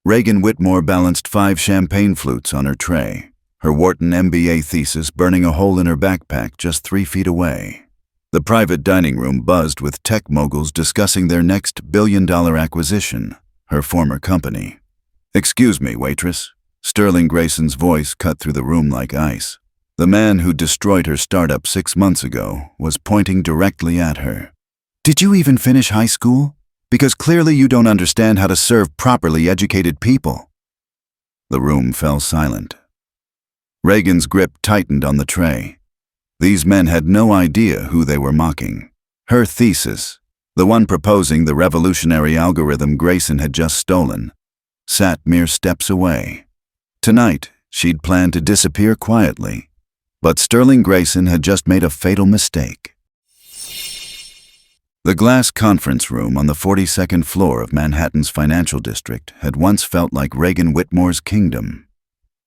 Reagan Whitmore balanced 5 champagne flutes on her tray, her Wharton MBA thesis burning a hole in her backpack just 3 feet away. The private dining room buzzed with tech moguls discussing their next billion-dollar acquisition, her former company. "Excuse me, waitress." Sterling Grayson's voice cut through the room like ice. The man who destroyed her startup 6 months ago was pointing directly at her. "Did you even finish high school? Because clearly you don't understand how to serve properly educated people." The room fell silent. Reagan's grip tightened on the tray. These men had no idea who they were mocking. Her thesis, the one proposing the revolutionary algorithm Grayson had just stolen, sat mere steps away. Tonight, she'd planned to disappear quietly, but Sterling Grayson had just made a fatal mistake. The glass conference room on the 42nd floor of Manhattan's financial district had once felt like Reagan Whitmore's kingdom.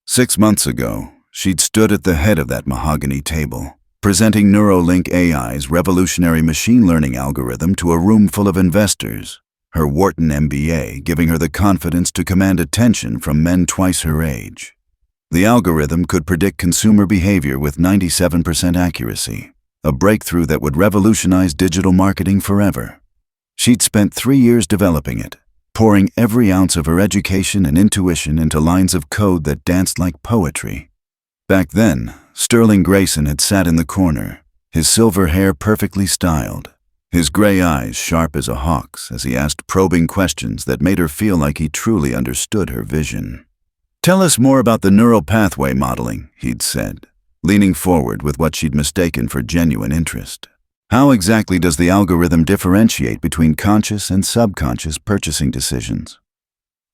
6 months ago, she'd stood at the head of that mahogany table, presenting Neuralink AI's revolutionary machine learning algorithm to a room full of investors, her Wharton MBA giving her the confidence to command attention from men twice her age. The algorithm could predict consumer behavior with 97% accuracy, a breakthrough that would revolutionize digital marketing forever. She'd spent 3 years developing it, pouring every ounce of her education and intuition into lines of code that danced like poetry. Back then, Sterling Grayson had sat in the corner, his silver hair perfectly styled, his gray eyes sharp as a hawk's as he asked probing questions that made her feel like he truly understood her vision. "Tell us more about the neural pathway modeling," he'd said, leaning forward with what she'd mistaken for genuine interest. "How exactly does the algorithm differentiate between conscious and subconscious purchasing decisions?"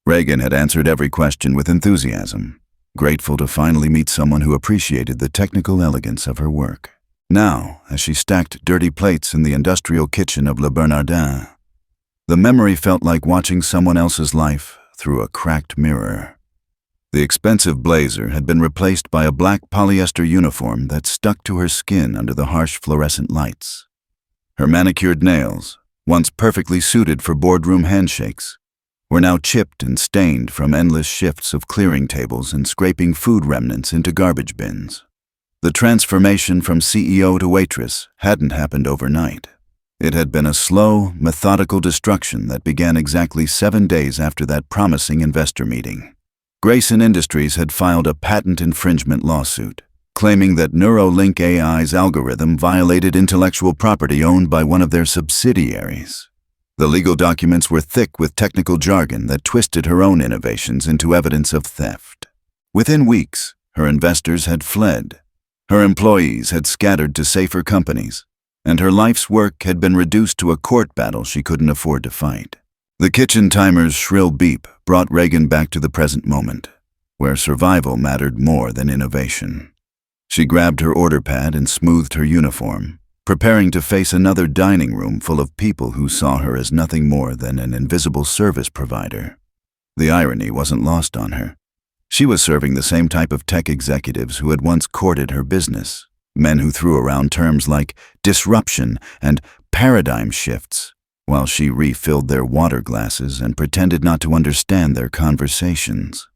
Reagan had answered every question with enthusiasm, grateful to finally meet someone who appreciated the technical elegance of her work. Now, as she stacked dirty plates in the industrial kitchen of Le Bernardin, the memory felt like watching someone else's life through a cracked mirror. The expensive blazer had been replaced by a black polyester uniform that stuck to her skin under the harsh fluorescent lights. Her manicured nails, once perfectly suited for boardroom handshakes, were now chipped and stained from endless shifts of clearing tables and scraping food remnants into garbage bins. The transformation from CEO to waitress hadn't happened overnight. It had been a slow, methodical destruction that began exactly 7 days after that promising investor meeting. Grayson Industries had filed a patent infringement lawsuit, claiming that Neuralink AI's algorithm violated intellectual property owned by one of their subsidiaries. The legal documents were thick with technical jargon that twisted her own innovations into evidence of theft. Within weeks, her investors had fled, her employees had scattered to safer companies, and her life's work had been reduced to a court battle she couldn't afford to fight. The kitchen timer's shrill beep brought Reagan back to the present moment, where survival mattered more than innovation. She grabbed her order pad and smoothed her uniform, preparing to face another dining room full of people who saw her as nothing more than an invisible service provider. The irony wasn't lost on her. She was serving the same type of tech executives who had once courted her business, men who threw around terms like disruption and paradigm shifts, while she refilled their water glasses and pretended not to understand their conversations.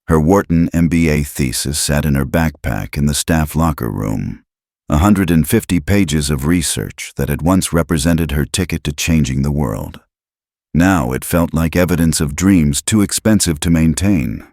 Her Wharton MBA thesis sat in her backpack in the staff locker room, 150 pages of research that had once represented her ticket to changing the world. Now it felt like evidence of dreams too expensive to maintain.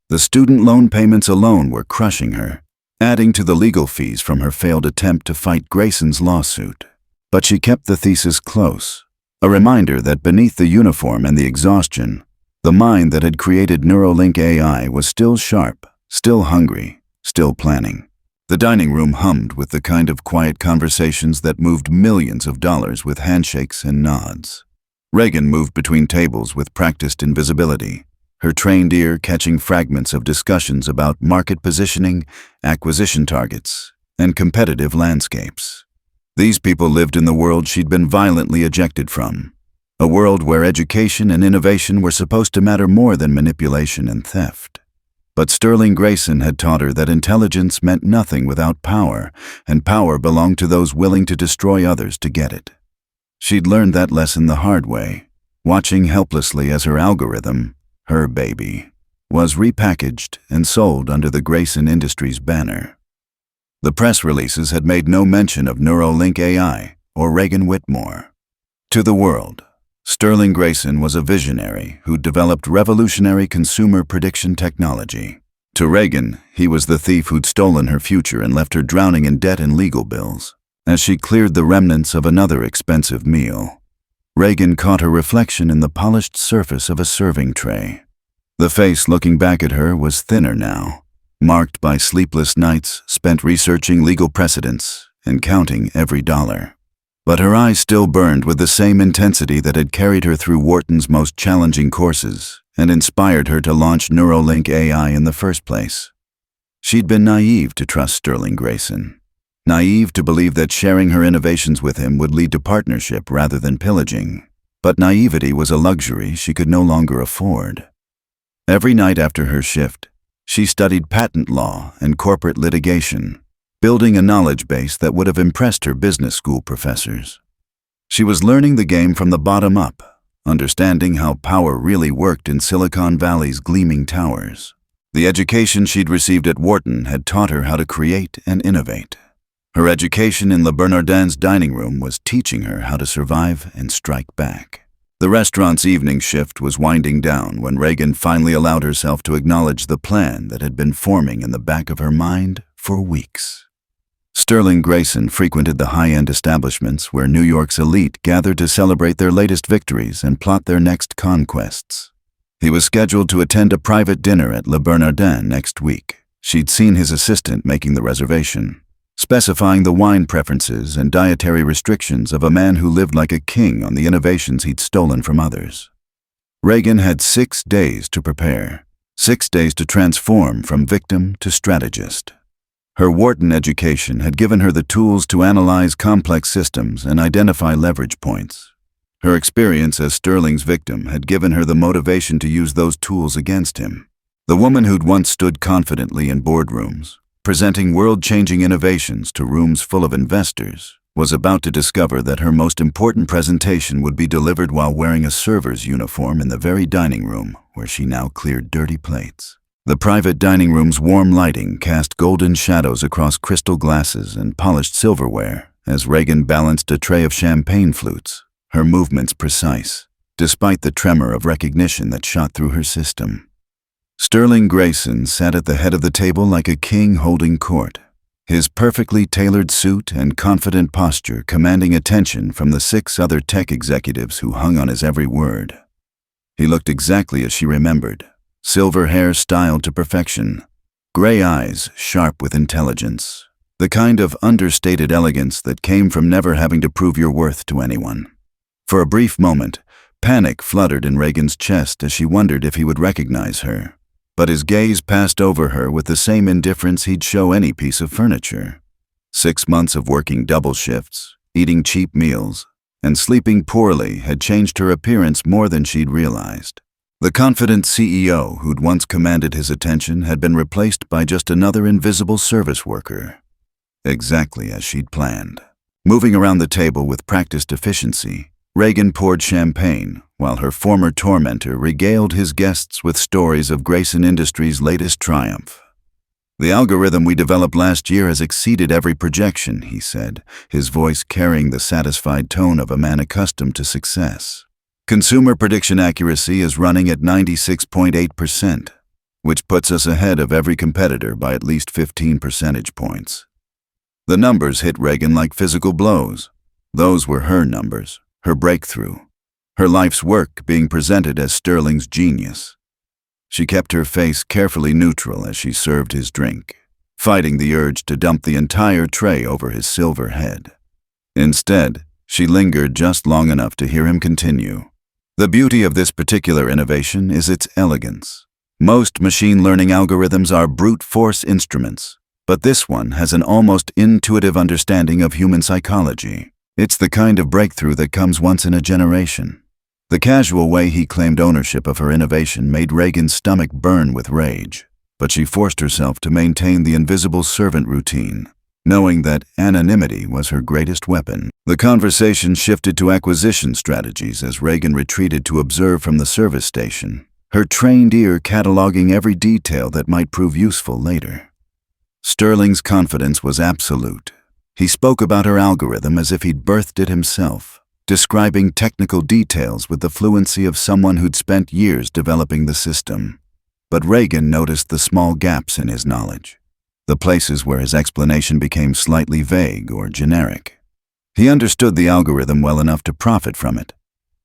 The student loan payments alone were crushing her, adding to the legal fees from her failed attempt to fight Grayson's lawsuit. But she kept the thesis close, a reminder that beneath the uniform and the exhaustion, the mind that had created Neuralink AI was still sharp, still hungry, still planning. The dining room hummed with the kind of quiet conversations that moved millions of dollars with handshakes and nods. Reagan moved between tables with practiced invisibility, her trained ear catching fragments of discussions about market positioning, acquisition targets, and competitive landscapes. These people lived in the world she'd been violently ejected from, a world where education and innovation were supposed to matter more than manipulation and theft. But Sterling Grayson had taught her that intelligence meant nothing without power, and power belonged to those willing to destroy others to get it. She'd learned that lesson the hard way, watching helplessly as her algorithm, her baby, was repackaged and sold under the Grayson Industries banner. The press releases had made no mention of Neuralink AI or Reagan Whitmore. To the world, Sterling Grayson was a visionary who developed revolutionary consumer prediction technology. To Reagan, he was the thief who'd stolen her future and left her drowning in debt and legal bills. As she cleared the remnants of another expensive meal, Reagan caught her reflection in the polished surface of a serving tray. The face looking back at her was thinner now, marked by sleepless nights spent researching legal precedents and counting every dollar. But her eyes still burned with the same intensity that had carried her through Wharton's most challenging courses and inspired her to launch Neuralink AI in the first place. She'd been naive to trust Sterling Grayson, naive to believe that sharing her innovations with him would lead to partnership rather than pillaging. But naivety was a luxury she could no longer afford. Every night after her shift, she studied patent law and corporate litigation, building a knowledge base that would have impressed her business school professors. She was learning the game from the bottom up, understanding how power really worked in Silicon Valley's gleaming towers. The education she'd received at Wharton had taught her how to create and innovate. Her education in Le Bernardin's dining room was teaching her how to survive and strike back. The restaurant's evening shift was winding down when Reagan finally allowed herself to acknowledge the plan that had been forming in the back of her mind for weeks. Sterling Grayson frequented the high-end establishments where New York's elite gathered to celebrate their latest victories and plot their next conquests. He was scheduled to attend a private dinner at Le Bernardin next week. She'd seen his assistant making the reservation, specifying the wine preferences and dietary restrictions of a man who lived like a king on the innovations he'd stolen from others. Reagan had 6 days to prepare, 6 days to transform from victim to strategist. Her Wharton education had given her the tools to analyze complex systems and identify leverage points. Her experience as Sterling's victim had given her the motivation to use those tools against him. The woman who'd once stood confidently in boardrooms, presenting world-changing innovations to rooms full of investors, was about to discover that her most important presentation would be delivered while wearing a server's uniform in the very dining room where she now cleared dirty plates. The private dining room's warm lighting cast golden shadows across crystal glasses and polished silverware as Reagan balanced a tray of champagne flutes, her movements precise, despite the tremor of recognition that shot through her system. Sterling Grayson sat at the head of the table like a king holding court, his perfectly tailored suit and confident posture commanding attention from the 6 other tech executives who hung on his every word. He looked exactly as she remembered. Silver hair styled to perfection, gray eyes sharp with intelligence, the kind of understated elegance that came from never having to prove your worth to anyone. For a brief moment, panic fluttered in Reagan's chest as she wondered if he would recognize her, but his gaze passed over her with the same indifference he'd show any piece of furniture. 6 months of working double shifts, eating cheap meals, and sleeping poorly had changed her appearance more than she'd realized. The confident CEO who'd once commanded his attention had been replaced by just another invisible service worker. Exactly as she'd planned. Moving around the table with practiced efficiency, Reagan poured champagne, while her former tormentor regaled his guests with stories of Grayson Industries' latest triumph. "The algorithm we developed last year has exceeded every projection," he said, his voice carrying the satisfied tone of a man accustomed to success. "Consumer prediction accuracy is running at 96.8%, which puts us ahead of every competitor by at least 15 percentage points." The numbers hit Reagan like physical blows. Those were her numbers, her breakthrough, her life's work being presented as Sterling's genius. She kept her face carefully neutral as she served his drink, fighting the urge to dump the entire tray over his silver head. Instead, she lingered just long enough to hear him continue. "The beauty of this particular innovation is its elegance. Most machine learning algorithms are brute force instruments, but this one has an almost intuitive understanding of human psychology. It's the kind of breakthrough that comes once in a generation." The casual way he claimed ownership of her innovation made Reagan's stomach burn with rage, but she forced herself to maintain the invisible servant routine, knowing that anonymity was her greatest weapon. The conversation shifted to acquisition strategies as Reagan retreated to observe from the service station, her trained ear cataloging every detail that might prove useful later. Sterling's confidence was absolute. He spoke about her algorithm as if he'd birthed it himself, describing technical details with the fluency of someone who'd spent years developing the system. But Reagan noticed the small gaps in his knowledge, the places where his explanation became slightly vague or generic. He understood the algorithm well enough to profit from it,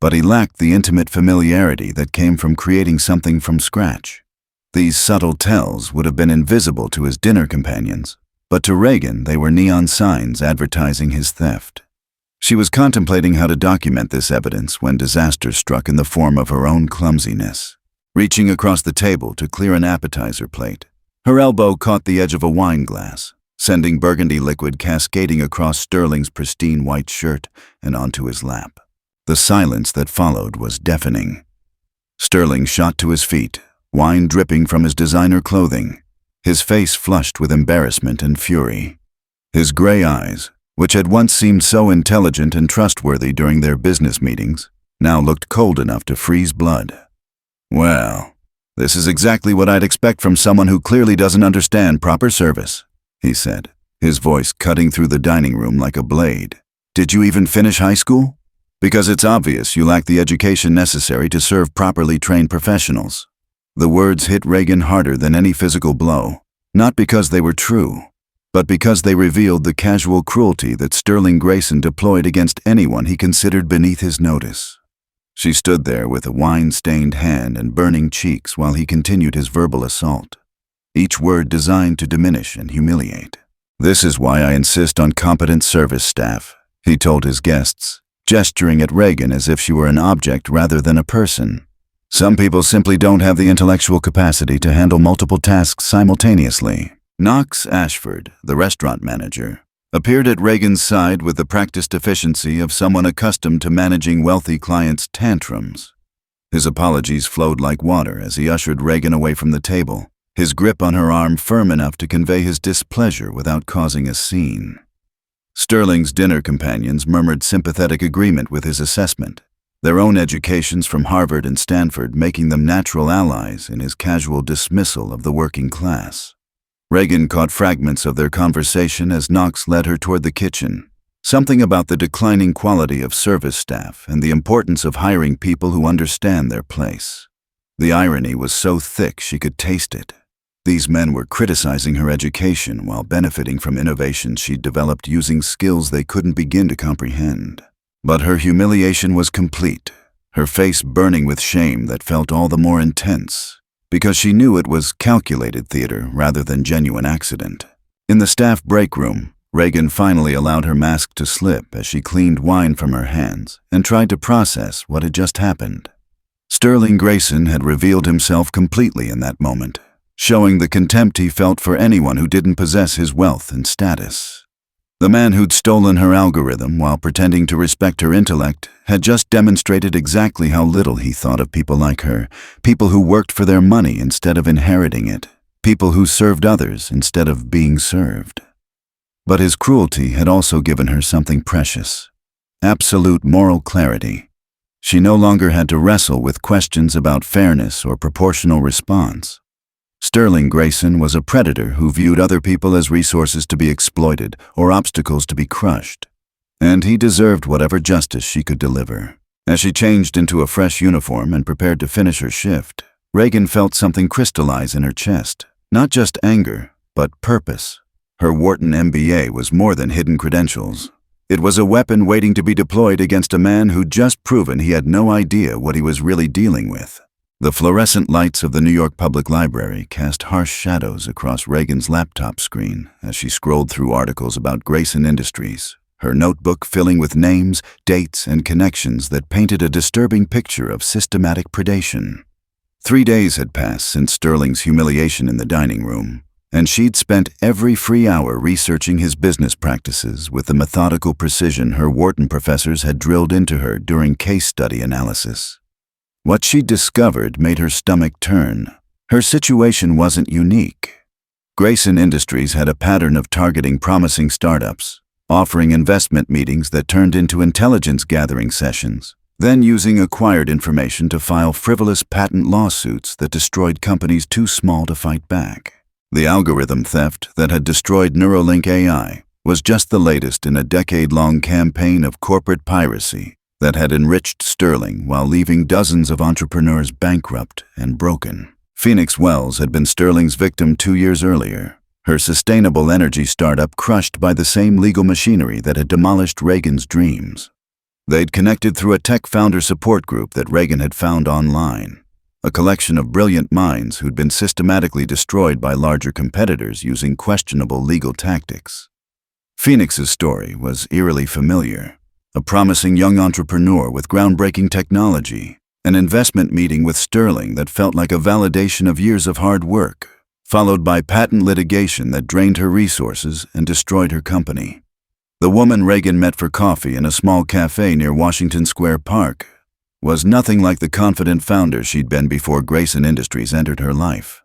but he lacked the intimate familiarity that came from creating something from scratch. These subtle tells would have been invisible to his dinner companions, but to Reagan they were neon signs advertising his theft. She was contemplating how to document this evidence when disaster struck in the form of her own clumsiness. Reaching across the table to clear an appetizer plate, her elbow caught the edge of a wine glass, sending burgundy liquid cascading across Sterling's pristine white shirt and onto his lap. The silence that followed was deafening. Sterling shot to his feet, wine dripping from his designer clothing, his face flushed with embarrassment and fury. His gray eyes, which had once seemed so intelligent and trustworthy during their business meetings, now looked cold enough to freeze blood. "Well, this is exactly what I'd expect from someone who clearly doesn't understand proper service," he said, his voice cutting through the dining room like a blade. "Did you even finish high school? Because it's obvious you lack the education necessary to serve properly trained professionals." The words hit Reagan harder than any physical blow, not because they were true, but because they revealed the casual cruelty that Sterling Grayson deployed against anyone he considered beneath his notice. She stood there with a wine-stained hand and burning cheeks while he continued his verbal assault, each word designed to diminish and humiliate. "This is why I insist on competent service staff," he told his guests, gesturing at Reagan as if she were an object rather than a person. "Some people simply don't have the intellectual capacity to handle multiple tasks simultaneously." Knox Ashford, the restaurant manager, appeared at Reagan's side with the practiced efficiency of someone accustomed to managing wealthy clients' tantrums. His apologies flowed like water as he ushered Reagan away from the table, his grip on her arm firm enough to convey his displeasure without causing a scene. Sterling's dinner companions murmured sympathetic agreement with his assessment, their own educations from Harvard and Stanford making them natural allies in his casual dismissal of the working class. Reagan caught fragments of their conversation as Knox led her toward the kitchen, something about the declining quality of service staff and the importance of hiring people who understand their place. The irony was so thick she could taste it. These men were criticizing her education while benefiting from innovations she'd developed using skills they couldn't begin to comprehend. But her humiliation was complete, her face burning with shame that felt all the more intense, because she knew it was calculated theater rather than genuine accident. In the staff break room, Reagan finally allowed her mask to slip as she cleaned wine from her hands and tried to process what had just happened. Sterling Grayson had revealed himself completely in that moment, showing the contempt he felt for anyone who didn't possess his wealth and status. The man who'd stolen her algorithm while pretending to respect her intellect had just demonstrated exactly how little he thought of people like her, people who worked for their money instead of inheriting it, people who served others instead of being served. But his cruelty had also given her something precious: absolute moral clarity. She no longer had to wrestle with questions about fairness or proportional response. Sterling Grayson was a predator who viewed other people as resources to be exploited or obstacles to be crushed, and he deserved whatever justice she could deliver. As she changed into a fresh uniform and prepared to finish her shift, Reagan felt something crystallize in her chest, not just anger, but purpose. Her Wharton MBA was more than hidden credentials. It was a weapon waiting to be deployed against a man who'd just proven he had no idea what he was really dealing with. The fluorescent lights of the New York Public Library cast harsh shadows across Reagan's laptop screen as she scrolled through articles about Grayson Industries, her notebook filling with names, dates, and connections that painted a disturbing picture of systematic predation. 3 days had passed since Sterling's humiliation in the dining room, and she'd spent every free hour researching his business practices with the methodical precision her Wharton professors had drilled into her during case study analysis. What she'd discovered made her stomach turn. Her situation wasn't unique. Grayson Industries had a pattern of targeting promising startups, offering investment meetings that turned into intelligence-gathering sessions, then using acquired information to file frivolous patent lawsuits that destroyed companies too small to fight back. The algorithm theft that had destroyed Neuralink AI was just the latest in a decade-long campaign of corporate piracy that had enriched Sterling while leaving dozens of entrepreneurs bankrupt and broken. Phoenix Wells had been Sterling's victim 2 years earlier, her sustainable energy startup crushed by the same legal machinery that had demolished Reagan's dreams. They'd connected through a tech founder support group that Reagan had found online, a collection of brilliant minds who'd been systematically destroyed by larger competitors using questionable legal tactics. Phoenix's story was eerily familiar. A promising young entrepreneur with groundbreaking technology, an investment meeting with Sterling that felt like a validation of years of hard work, followed by patent litigation that drained her resources and destroyed her company. The woman Reagan met for coffee in a small cafe near Washington Square Park was nothing like the confident founder she'd been before Grayson Industries entered her life.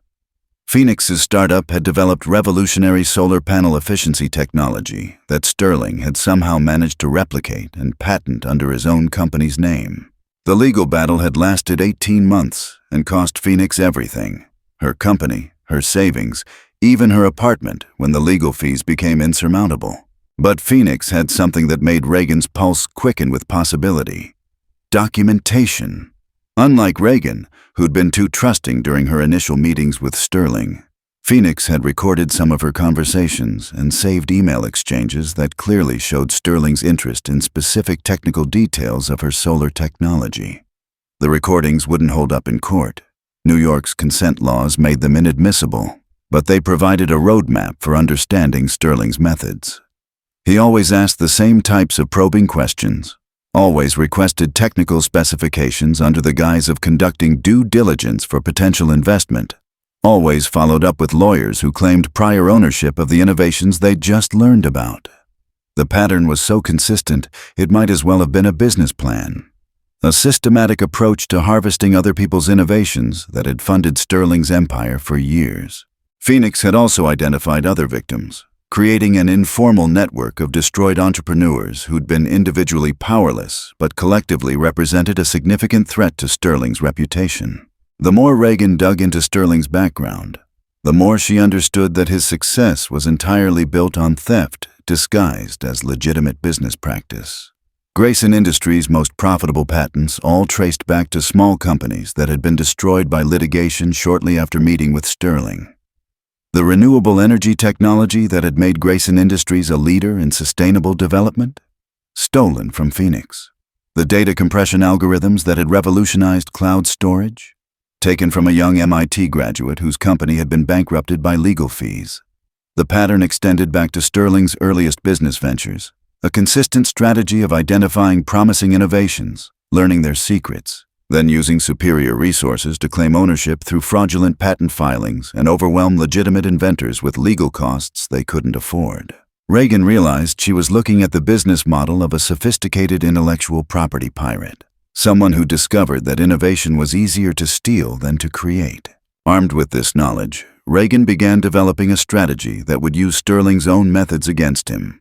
Phoenix's startup had developed revolutionary solar panel efficiency technology that Sterling had somehow managed to replicate and patent under his own company's name. The legal battle had lasted 18 months and cost Phoenix everything: her company, her savings, even her apartment when the legal fees became insurmountable. But Phoenix had something that made Reagan's pulse quicken with possibility: documentation. Unlike Reagan, who'd been too trusting during her initial meetings with Sterling, Phoenix had recorded some of her conversations and saved email exchanges that clearly showed Sterling's interest in specific technical details of her solar technology. The recordings wouldn't hold up in court. New York's consent laws made them inadmissible, but they provided a roadmap for understanding Sterling's methods. He always asked the same types of probing questions, always requested technical specifications under the guise of conducting due diligence for potential investment, always followed up with lawyers who claimed prior ownership of the innovations they'd just learned about. The pattern was so consistent, it might as well have been a business plan, a systematic approach to harvesting other people's innovations that had funded Sterling's empire for years. Phoenix had also identified other victims, creating an informal network of destroyed entrepreneurs who'd been individually powerless but collectively represented a significant threat to Sterling's reputation. The more Reagan dug into Sterling's background, the more she understood that his success was entirely built on theft disguised as legitimate business practice. Grayson Industries' most profitable patents all traced back to small companies that had been destroyed by litigation shortly after meeting with Sterling. The renewable energy technology that had made Grayson Industries a leader in sustainable development? Stolen from Phoenix. The data compression algorithms that had revolutionized cloud storage? Taken from a young MIT graduate whose company had been bankrupted by legal fees. The pattern extended back to Sterling's earliest business ventures, a consistent strategy of identifying promising innovations, learning their secrets, then using superior resources to claim ownership through fraudulent patent filings and overwhelm legitimate inventors with legal costs they couldn't afford. Reagan realized she was looking at the business model of a sophisticated intellectual property pirate, someone who discovered that innovation was easier to steal than to create. Armed with this knowledge, Reagan began developing a strategy that would use Sterling's own methods against him.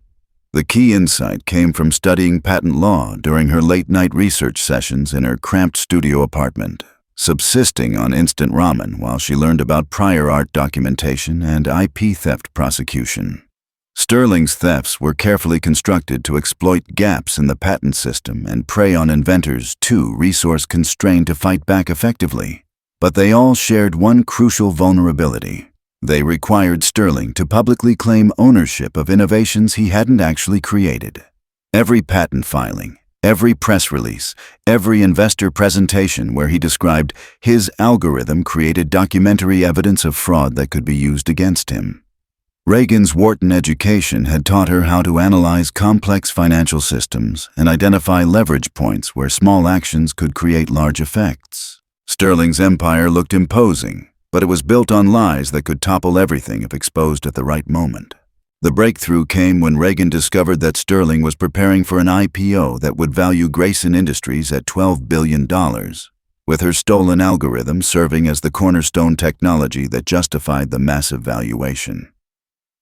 The key insight came from studying patent law during her late-night research sessions in her cramped studio apartment, subsisting on instant ramen while she learned about prior art documentation and IP theft prosecution. Sterling's thefts were carefully constructed to exploit gaps in the patent system and prey on inventors too resource-constrained to fight back effectively. But they all shared one crucial vulnerability. They required Sterling to publicly claim ownership of innovations he hadn't actually created. Every patent filing, every press release, every investor presentation where he described his algorithm created documentary evidence of fraud that could be used against him. Reagan's Wharton education had taught her how to analyze complex financial systems and identify leverage points where small actions could create large effects. Sterling's empire looked imposing, but it was built on lies that could topple everything if exposed at the right moment. The breakthrough came when Reagan discovered that Sterling was preparing for an IPO that would value Grayson Industries at $12 billion, with her stolen algorithm serving as the cornerstone technology that justified the massive valuation.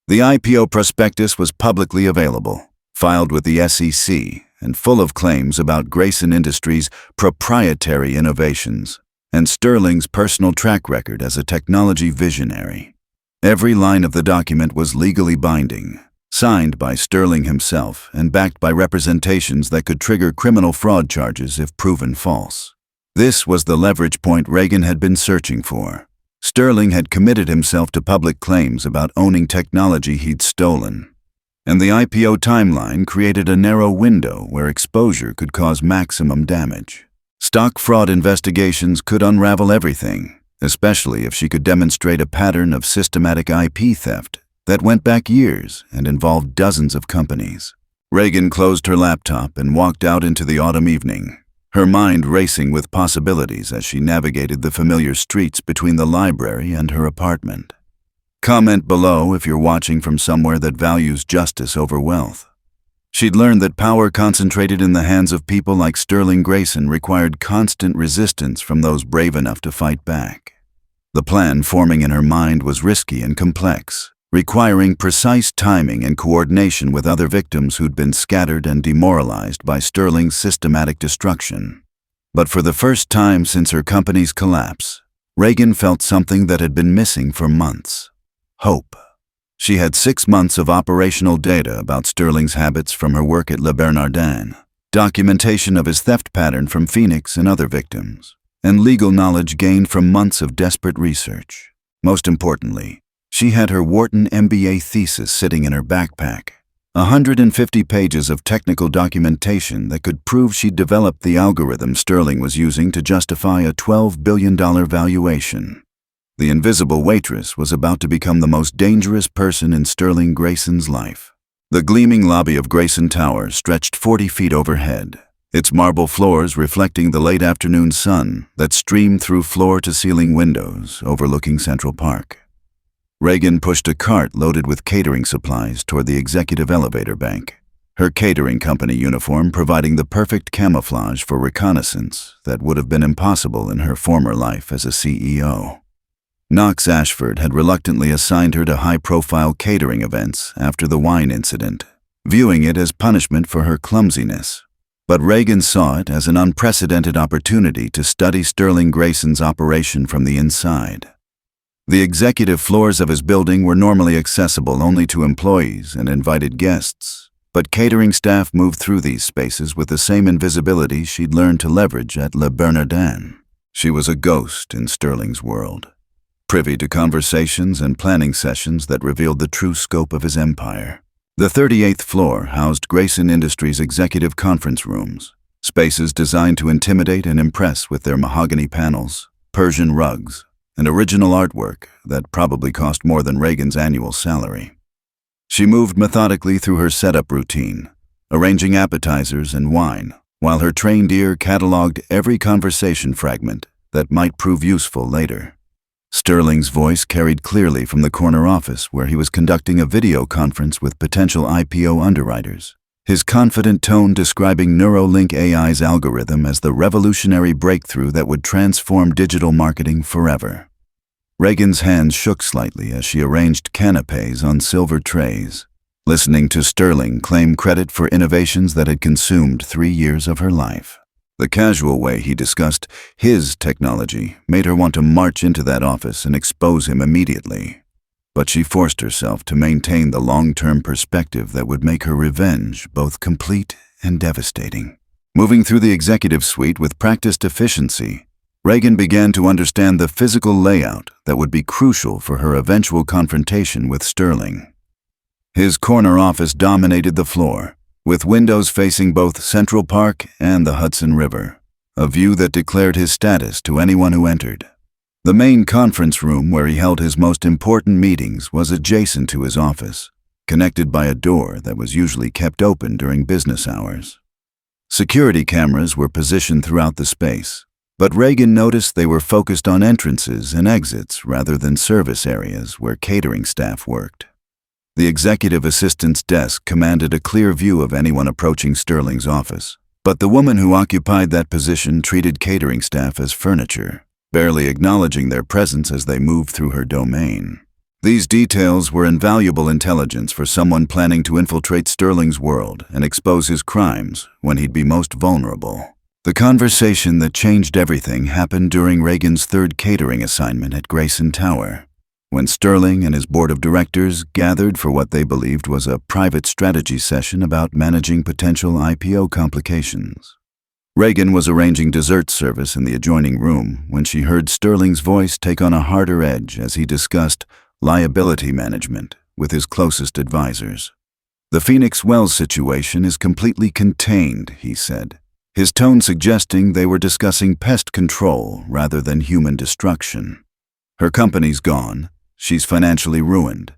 The IPO prospectus was publicly available, filed with the SEC, and full of claims about Grayson Industries' proprietary innovations and Sterling's personal track record as a technology visionary. Every line of the document was legally binding, signed by Sterling himself and backed by representations that could trigger criminal fraud charges if proven false. This was the leverage point Reagan had been searching for. Sterling had committed himself to public claims about owning technology he'd stolen, and the IPO timeline created a narrow window where exposure could cause maximum damage. Stock fraud investigations could unravel everything, especially if she could demonstrate a pattern of systematic IP theft that went back years and involved dozens of companies. Reagan closed her laptop and walked out into the autumn evening, her mind racing with possibilities as she navigated the familiar streets between the library and her apartment. Comment below if you're watching from somewhere that values justice over wealth. She'd learned that power concentrated in the hands of people like Sterling Grayson required constant resistance from those brave enough to fight back. The plan forming in her mind was risky and complex, requiring precise timing and coordination with other victims who'd been scattered and demoralized by Sterling's systematic destruction. But for the first time since her company's collapse, Reagan felt something that had been missing for months: hope. She had 6 months of operational data about Sterling's habits from her work at Le Bernardin, documentation of his theft pattern from Phoenix and other victims, and legal knowledge gained from months of desperate research. Most importantly, she had her Wharton MBA thesis sitting in her backpack, 150 pages of technical documentation that could prove she'd developed the algorithm Sterling was using to justify a $12 billion valuation. The invisible waitress was about to become the most dangerous person in Sterling Grayson's life. The gleaming lobby of Grayson Tower stretched 40 feet overhead, its marble floors reflecting the late afternoon sun that streamed through floor-to-ceiling windows overlooking Central Park. Reagan pushed a cart loaded with catering supplies toward the executive elevator bank, her catering company uniform providing the perfect camouflage for reconnaissance that would have been impossible in her former life as a CEO. Knox Ashford had reluctantly assigned her to high-profile catering events after the wine incident, viewing it as punishment for her clumsiness. But Reagan saw it as an unprecedented opportunity to study Sterling Grayson's operation from the inside. The executive floors of his building were normally accessible only to employees and invited guests, but catering staff moved through these spaces with the same invisibility she'd learned to leverage at Le Bernardin. She was a ghost in Sterling's world, privy to conversations and planning sessions that revealed the true scope of his empire. The 38th floor housed Grayson Industries' executive conference rooms, spaces designed to intimidate and impress with their mahogany panels, Persian rugs, and original artwork that probably cost more than Reagan's annual salary. She moved methodically through her setup routine, arranging appetizers and wine, while her trained ear cataloged every conversation fragment that might prove useful later. Sterling's voice carried clearly from the corner office where he was conducting a video conference with potential IPO underwriters, his confident tone describing Neuralink AI's algorithm as the revolutionary breakthrough that would transform digital marketing forever. Reagan's hands shook slightly as she arranged canapes on silver trays, listening to Sterling claim credit for innovations that had consumed 3 years of her life. The casual way he discussed his technology made her want to march into that office and expose him immediately. But she forced herself to maintain the long-term perspective that would make her revenge both complete and devastating. Moving through the executive suite with practiced efficiency, Reagan began to understand the physical layout that would be crucial for her eventual confrontation with Sterling. His corner office dominated the floor, with windows facing both Central Park and the Hudson River, a view that declared his status to anyone who entered. The main conference room where he held his most important meetings was adjacent to his office, connected by a door that was usually kept open during business hours. Security cameras were positioned throughout the space, but Reagan noticed they were focused on entrances and exits rather than service areas where catering staff worked. The executive assistant's desk commanded a clear view of anyone approaching Sterling's office, but the woman who occupied that position treated catering staff as furniture, barely acknowledging their presence as they moved through her domain. These details were invaluable intelligence for someone planning to infiltrate Sterling's world and expose his crimes when he'd be most vulnerable. The conversation that changed everything happened during Reagan's third catering assignment at Grayson Tower, when Sterling and his board of directors gathered for what they believed was a private strategy session about managing potential IPO complications. Reagan was arranging dessert service in the adjoining room when she heard Sterling's voice take on a harder edge as he discussed liability management with his closest advisors. "The Phoenix Wells situation is completely contained," he said, his tone suggesting they were discussing pest control rather than human destruction. "Her company's gone, she's financially ruined,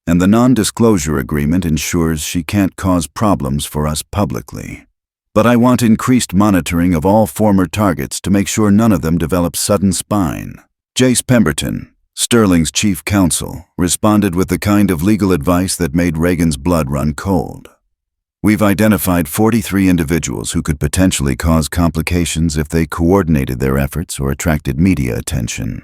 and the non-disclosure agreement ensures she can't cause problems for us publicly. But I want increased monitoring of all former targets to make sure none of them develop sudden spine." Jace Pemberton, Sterling's chief counsel, responded with the kind of legal advice that made Reagan's blood run cold. "We've identified 43 individuals who could potentially cause complications if they coordinated their efforts or attracted media attention.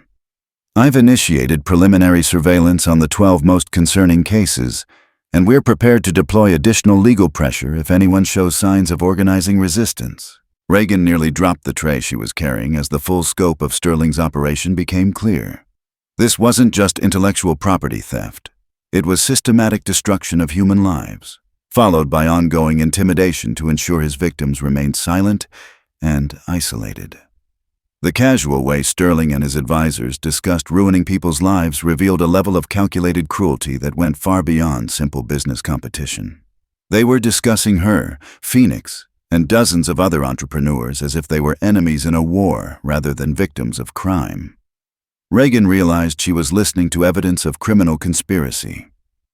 I've initiated preliminary surveillance on the 12 most concerning cases, and we're prepared to deploy additional legal pressure if anyone shows signs of organizing resistance." Reagan nearly dropped the tray she was carrying as the full scope of Sterling's operation became clear. This wasn't just intellectual property theft. It was systematic destruction of human lives, followed by ongoing intimidation to ensure his victims remained silent and isolated. The casual way Sterling and his advisors discussed ruining people's lives revealed a level of calculated cruelty that went far beyond simple business competition. They were discussing her, Phoenix, and dozens of other entrepreneurs as if they were enemies in a war rather than victims of crime. Reagan realized she was listening to evidence of criminal conspiracy,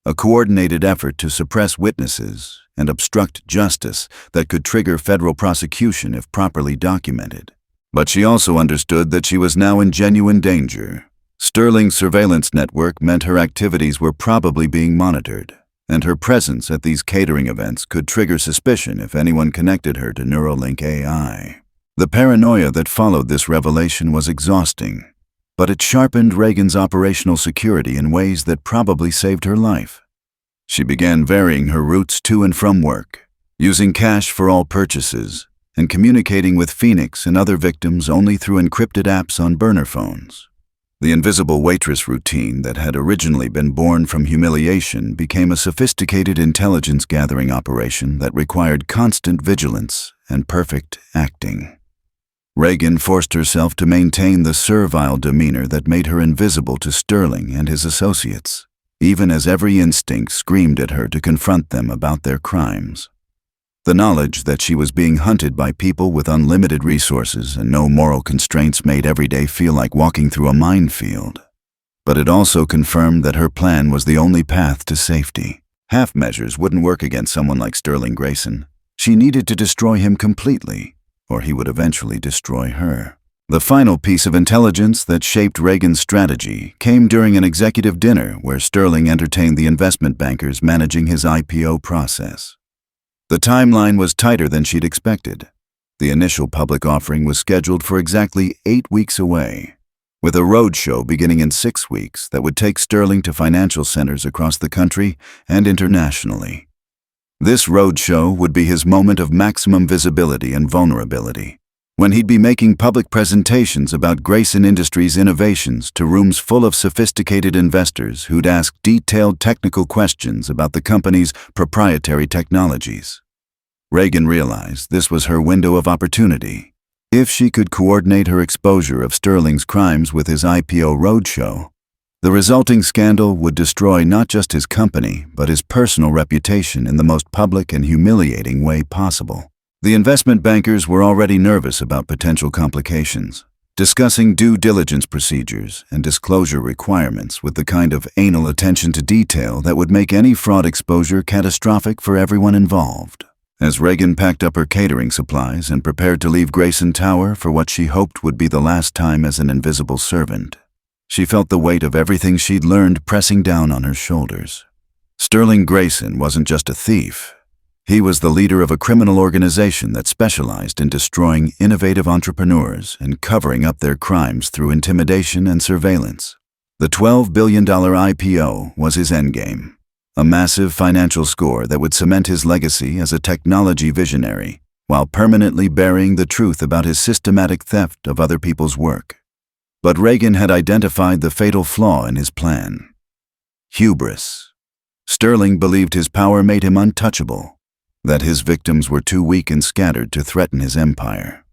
a coordinated effort to suppress witnesses and obstruct justice that could trigger federal prosecution if properly documented. But she also understood that she was now in genuine danger. Sterling's surveillance network meant her activities were probably being monitored, and her presence at these catering events could trigger suspicion if anyone connected her to Neuralink AI. The paranoia that followed this revelation was exhausting, but it sharpened Reagan's operational security in ways that probably saved her life. She began varying her routes to and from work, using cash for all purchases, and communicating with Phoenix and other victims only through encrypted apps on burner phones. The invisible waitress routine that had originally been born from humiliation became a sophisticated intelligence-gathering operation that required constant vigilance and perfect acting. Reagan forced herself to maintain the servile demeanor that made her invisible to Sterling and his associates, even as every instinct screamed at her to confront them about their crimes. The knowledge that she was being hunted by people with unlimited resources and no moral constraints made every day feel like walking through a minefield. But it also confirmed that her plan was the only path to safety. Half measures wouldn't work against someone like Sterling Grayson. She needed to destroy him completely, or he would eventually destroy her. The final piece of intelligence that shaped Reagan's strategy came during an executive dinner where Sterling entertained the investment bankers managing his IPO process. The timeline was tighter than she'd expected. The initial public offering was scheduled for exactly 8 weeks away, with a roadshow beginning in 6 weeks that would take Sterling to financial centers across the country and internationally. This roadshow would be his moment of maximum visibility and vulnerability, when he'd be making public presentations about Grayson Industries' innovations to rooms full of sophisticated investors who'd ask detailed technical questions about the company's proprietary technologies. Reagan realized this was her window of opportunity. If she could coordinate her exposure of Sterling's crimes with his IPO roadshow, the resulting scandal would destroy not just his company, but his personal reputation in the most public and humiliating way possible. The investment bankers were already nervous about potential complications, discussing due diligence procedures and disclosure requirements with the kind of anal attention to detail that would make any fraud exposure catastrophic for everyone involved. As Reagan packed up her catering supplies and prepared to leave Grayson Tower for what she hoped would be the last time as an invisible servant, she felt the weight of everything she'd learned pressing down on her shoulders. Sterling Grayson wasn't just a thief. He was the leader of a criminal organization that specialized in destroying innovative entrepreneurs and covering up their crimes through intimidation and surveillance. The $12 billion IPO was his endgame, a massive financial score that would cement his legacy as a technology visionary, while permanently burying the truth about his systematic theft of other people's work. But Reagan had identified the fatal flaw in his plan: hubris. Sterling believed his power made him untouchable, that his victims were too weak and scattered to threaten his empire.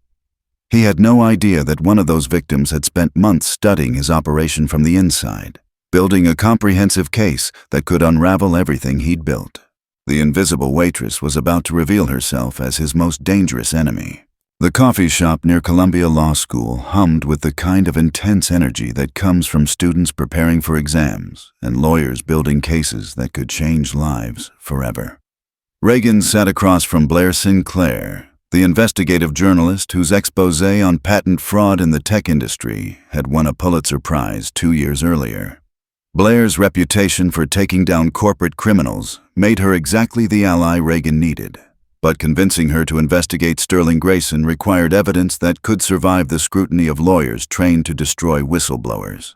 He had no idea that one of those victims had spent months studying his operation from the inside, building a comprehensive case that could unravel everything he'd built. The invisible waitress was about to reveal herself as his most dangerous enemy. The coffee shop near Columbia Law School hummed with the kind of intense energy that comes from students preparing for exams and lawyers building cases that could change lives forever. Reagan sat across from Blair Sinclair, the investigative journalist whose exposé on patent fraud in the tech industry had won a Pulitzer Prize 2 years earlier. Blair's reputation for taking down corporate criminals made her exactly the ally Reagan needed. But convincing her to investigate Sterling Grayson required evidence that could survive the scrutiny of lawyers trained to destroy whistleblowers.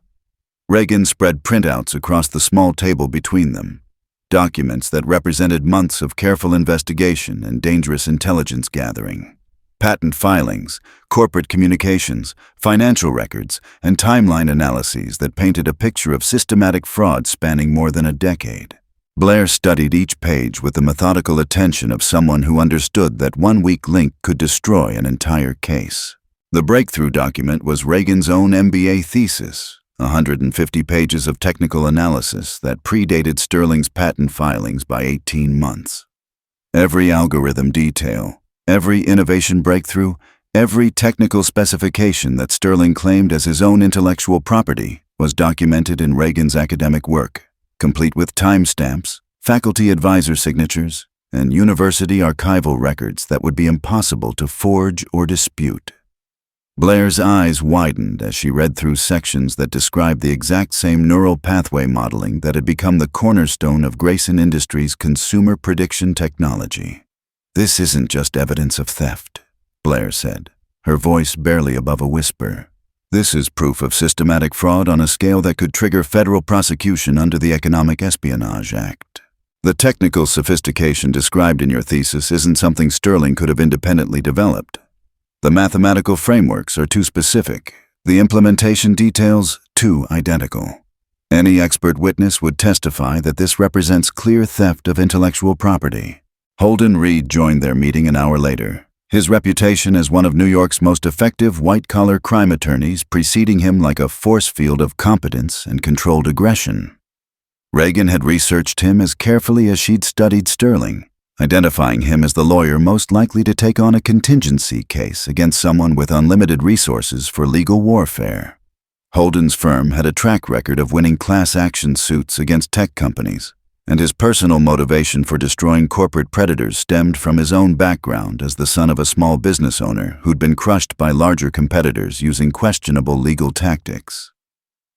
Reagan spread printouts across the small table between them, documents that represented months of careful investigation and dangerous intelligence gathering. Patent filings, corporate communications, financial records, and timeline analyses that painted a picture of systematic fraud spanning more than a decade. Blair studied each page with the methodical attention of someone who understood that one weak link could destroy an entire case. The breakthrough document was Reagan's own MBA thesis, 150 pages of technical analysis that predated Sterling's patent filings by 18 months. Every algorithm detail, every innovation breakthrough, every technical specification that Sterling claimed as his own intellectual property was documented in Reagan's academic work, complete with timestamps, faculty advisor signatures, and university archival records that would be impossible to forge or dispute. Blair's eyes widened as she read through sections that described the exact same neural pathway modeling that had become the cornerstone of Grayson Industries' consumer prediction technology. "This isn't just evidence of theft," Blair said, her voice barely above a whisper. "This is proof of systematic fraud on a scale that could trigger federal prosecution under the Economic Espionage Act. The technical sophistication described in your thesis isn't something Sterling could have independently developed. The mathematical frameworks are too specific, the implementation details too identical. Any expert witness would testify that this represents clear theft of intellectual property." Holden Reed joined their meeting an hour later, his reputation as one of New York's most effective white-collar crime attorneys preceding him like a force field of competence and controlled aggression. Reagan had researched him as carefully as she'd studied Sterling, identifying him as the lawyer most likely to take on a contingency case against someone with unlimited resources for legal warfare. Holden's firm had a track record of winning class action suits against tech companies, and his personal motivation for destroying corporate predators stemmed from his own background as the son of a small business owner who'd been crushed by larger competitors using questionable legal tactics.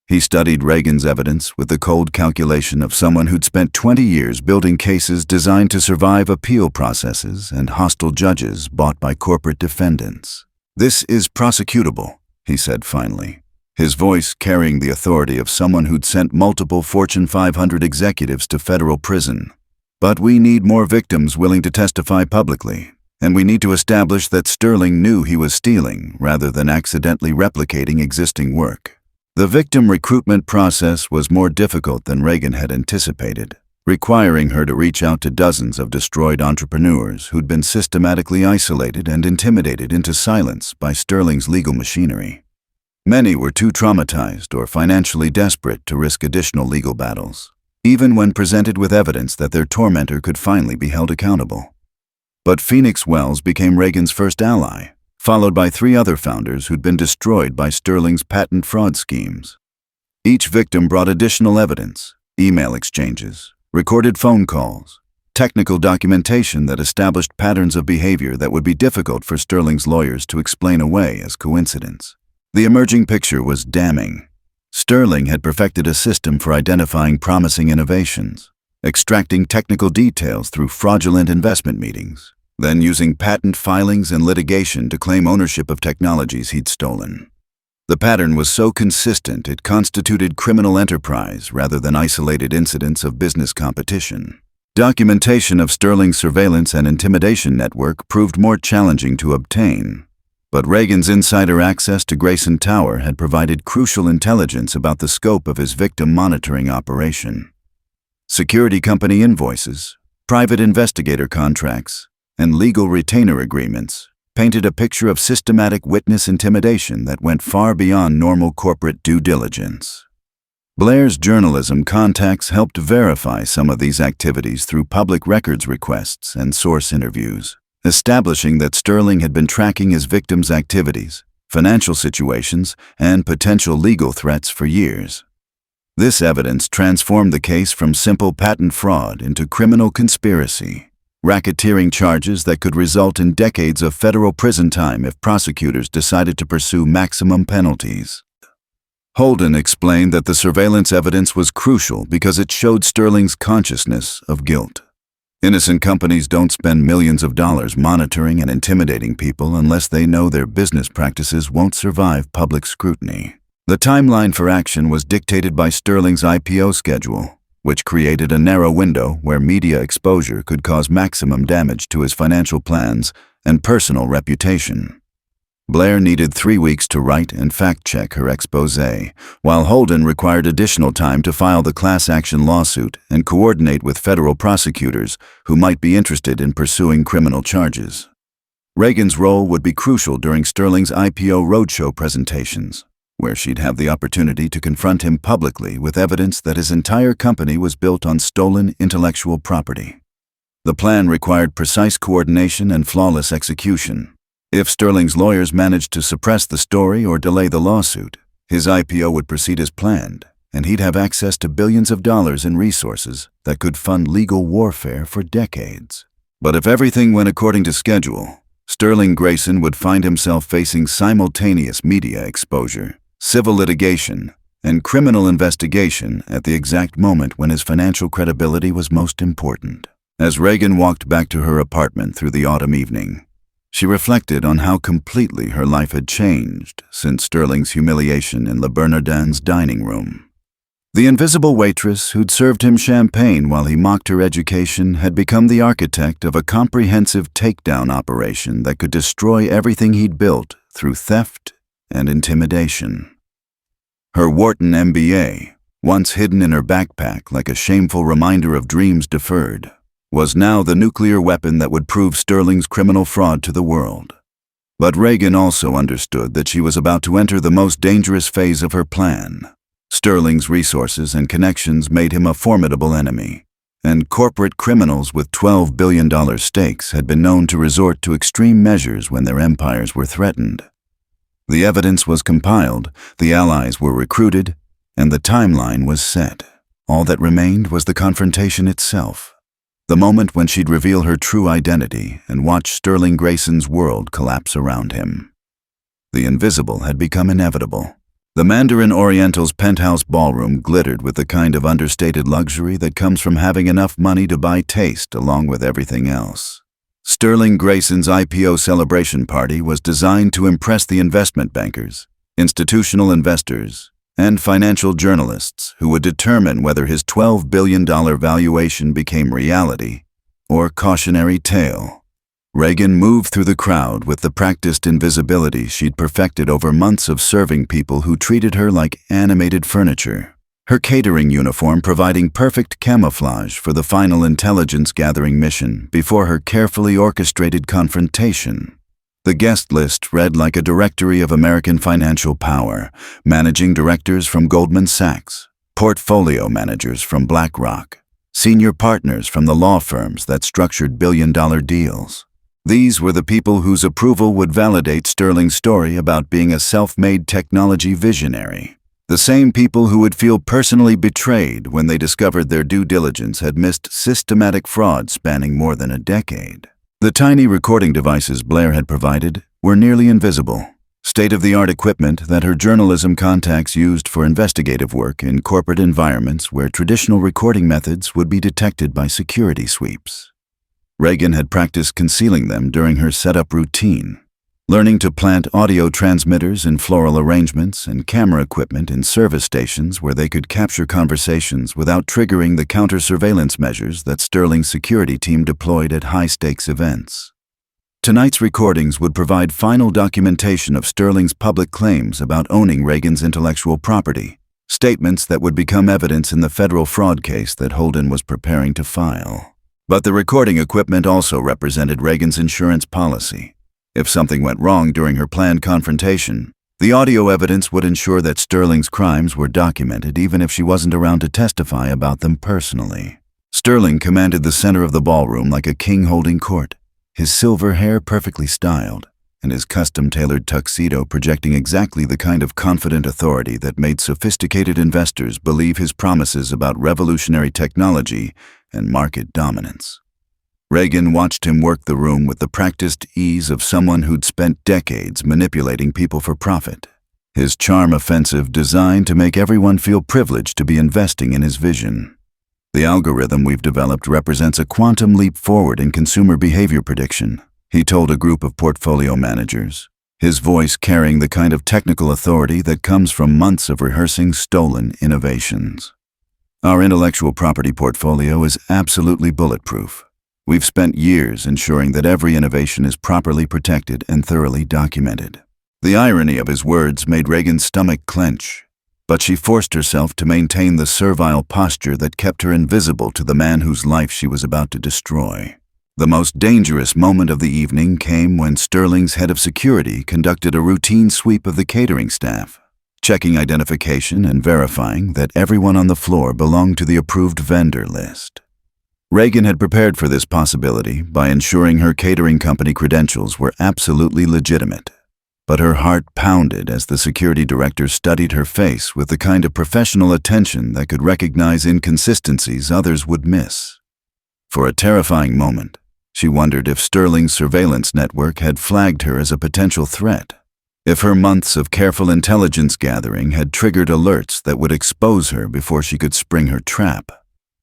He studied Reagan's evidence with the cold calculation of someone who'd spent 20 years building cases designed to survive appeal processes and hostile judges bought by corporate defendants. "This is prosecutable," he said finally, his voice carrying the authority of someone who'd sent multiple Fortune 500 executives to federal prison. "But we need more victims willing to testify publicly, and we need to establish that Sterling knew he was stealing rather than accidentally replicating existing work." The victim recruitment process was more difficult than Reagan had anticipated, requiring her to reach out to dozens of destroyed entrepreneurs who'd been systematically isolated and intimidated into silence by Sterling's legal machinery. Many were too traumatized or financially desperate to risk additional legal battles, even when presented with evidence that their tormentor could finally be held accountable. But Phoenix Wells became Reagan's first ally, followed by 3 other founders who'd been destroyed by Sterling's patent fraud schemes. Each victim brought additional evidence, email exchanges, recorded phone calls, technical documentation that established patterns of behavior that would be difficult for Sterling's lawyers to explain away as coincidence. The emerging picture was damning. Sterling had perfected a system for identifying promising innovations, extracting technical details through fraudulent investment meetings, then using patent filings and litigation to claim ownership of technologies he'd stolen. The pattern was so consistent it constituted criminal enterprise rather than isolated incidents of business competition. Documentation of Sterling's surveillance and intimidation network proved more challenging to obtain, but Reagan's insider access to Grayson Tower had provided crucial intelligence about the scope of his victim monitoring operation. Security company invoices, private investigator contracts, and legal retainer agreements painted a picture of systematic witness intimidation that went far beyond normal corporate due diligence. Blair's journalism contacts helped verify some of these activities through public records requests and source interviews, establishing that Sterling had been tracking his victims' activities, financial situations, and potential legal threats for years. This evidence transformed the case from simple patent fraud into criminal conspiracy, racketeering charges that could result in decades of federal prison time if prosecutors decided to pursue maximum penalties. Holden explained that the surveillance evidence was crucial because it showed Sterling's consciousness of guilt. Innocent companies don't spend millions of dollars monitoring and intimidating people unless they know their business practices won't survive public scrutiny. The timeline for action was dictated by Sterling's IPO schedule, which created a narrow window where media exposure could cause maximum damage to his financial plans and personal reputation. Blair needed 3 weeks to write and fact-check her exposé, while Holden required additional time to file the class action lawsuit and coordinate with federal prosecutors who might be interested in pursuing criminal charges. Reagan's role would be crucial during Sterling's IPO roadshow presentations, where she'd have the opportunity to confront him publicly with evidence that his entire company was built on stolen intellectual property. The plan required precise coordination and flawless execution. If Sterling's lawyers managed to suppress the story or delay the lawsuit, his IPO would proceed as planned, and he'd have access to billions of dollars in resources that could fund legal warfare for decades. But if everything went according to schedule, Sterling Grayson would find himself facing simultaneous media exposure, civil litigation, and criminal investigation at the exact moment when his financial credibility was most important. As Reagan walked back to her apartment through the autumn evening, she reflected on how completely her life had changed since Sterling's humiliation in Le Bernardin's dining room. The invisible waitress who'd served him champagne while he mocked her education had become the architect of a comprehensive takedown operation that could destroy everything he'd built through theft and intimidation. Her Wharton MBA, once hidden in her backpack like a shameful reminder of dreams deferred, was now the nuclear weapon that would prove Sterling's criminal fraud to the world. But Reagan also understood that she was about to enter the most dangerous phase of her plan. Sterling's resources and connections made him a formidable enemy, and corporate criminals with $12 billion stakes had been known to resort to extreme measures when their empires were threatened. The evidence was compiled, the allies were recruited, and the timeline was set. All that remained was the confrontation itself. The moment when she'd reveal her true identity and watch Sterling Grayson's world collapse around him. The invisible had become inevitable. The Mandarin Oriental's penthouse ballroom glittered with the kind of understated luxury that comes from having enough money to buy taste along with everything else. Sterling Grayson's IPO celebration party was designed to impress the investment bankers, institutional investors, and financial journalists who would determine whether his $12 billion valuation became reality or cautionary tale. Reagan moved through the crowd with the practiced invisibility she'd perfected over months of serving people who treated her like animated furniture, her catering uniform providing perfect camouflage for the final intelligence-gathering mission before her carefully orchestrated confrontation. The guest list read like a directory of American financial power, managing directors from Goldman Sachs, portfolio managers from BlackRock, senior partners from the law firms that structured billion-dollar deals. These were the people whose approval would validate Sterling's story about being a self-made technology visionary. The same people who would feel personally betrayed when they discovered their due diligence had missed systematic fraud spanning more than a decade. The tiny recording devices Blair had provided were nearly invisible, state-of-the-art equipment that her journalism contacts used for investigative work in corporate environments where traditional recording methods would be detected by security sweeps. Reagan had practiced concealing them during her setup routine. learning to plant audio transmitters in floral arrangements and camera equipment in service stations where they could capture conversations without triggering the counter-surveillance measures that Sterling's security team deployed at high-stakes events. Tonight's recordings would provide final documentation of Sterling's public claims about owning Reagan's intellectual property, statements that would become evidence in the federal fraud case that Holden was preparing to file. But the recording equipment also represented Reagan's insurance policy. If something went wrong during her planned confrontation, the audio evidence would ensure that Sterling's crimes were documented even if she wasn't around to testify about them personally. Sterling commanded the center of the ballroom like a king holding court, his silver hair perfectly styled, and his custom-tailored tuxedo projecting exactly the kind of confident authority that made sophisticated investors believe his promises about revolutionary technology and market dominance. Reagan watched him work the room with the practiced ease of someone who'd spent decades manipulating people for profit, his charm offensive designed to make everyone feel privileged to be investing in his vision. The algorithm we've developed represents a quantum leap forward in consumer behavior prediction, he told a group of portfolio managers, his voice carrying the kind of technical authority that comes from months of rehearsing stolen innovations. Our intellectual property portfolio is absolutely bulletproof. We've spent years ensuring that every innovation is properly protected and thoroughly documented. The irony of his words made Reagan's stomach clench, but she forced herself to maintain the servile posture that kept her invisible to the man whose life she was about to destroy. The most dangerous moment of the evening came when Sterling's head of security conducted a routine sweep of the catering staff, checking identification and verifying that everyone on the floor belonged to the approved vendor list. Reagan had prepared for this possibility by ensuring her catering company credentials were absolutely legitimate. But her heart pounded as the security director studied her face with the kind of professional attention that could recognize inconsistencies others would miss. For a terrifying moment, she wondered if Sterling's surveillance network had flagged her as a potential threat, if her months of careful intelligence gathering had triggered alerts that would expose her before she could spring her trap.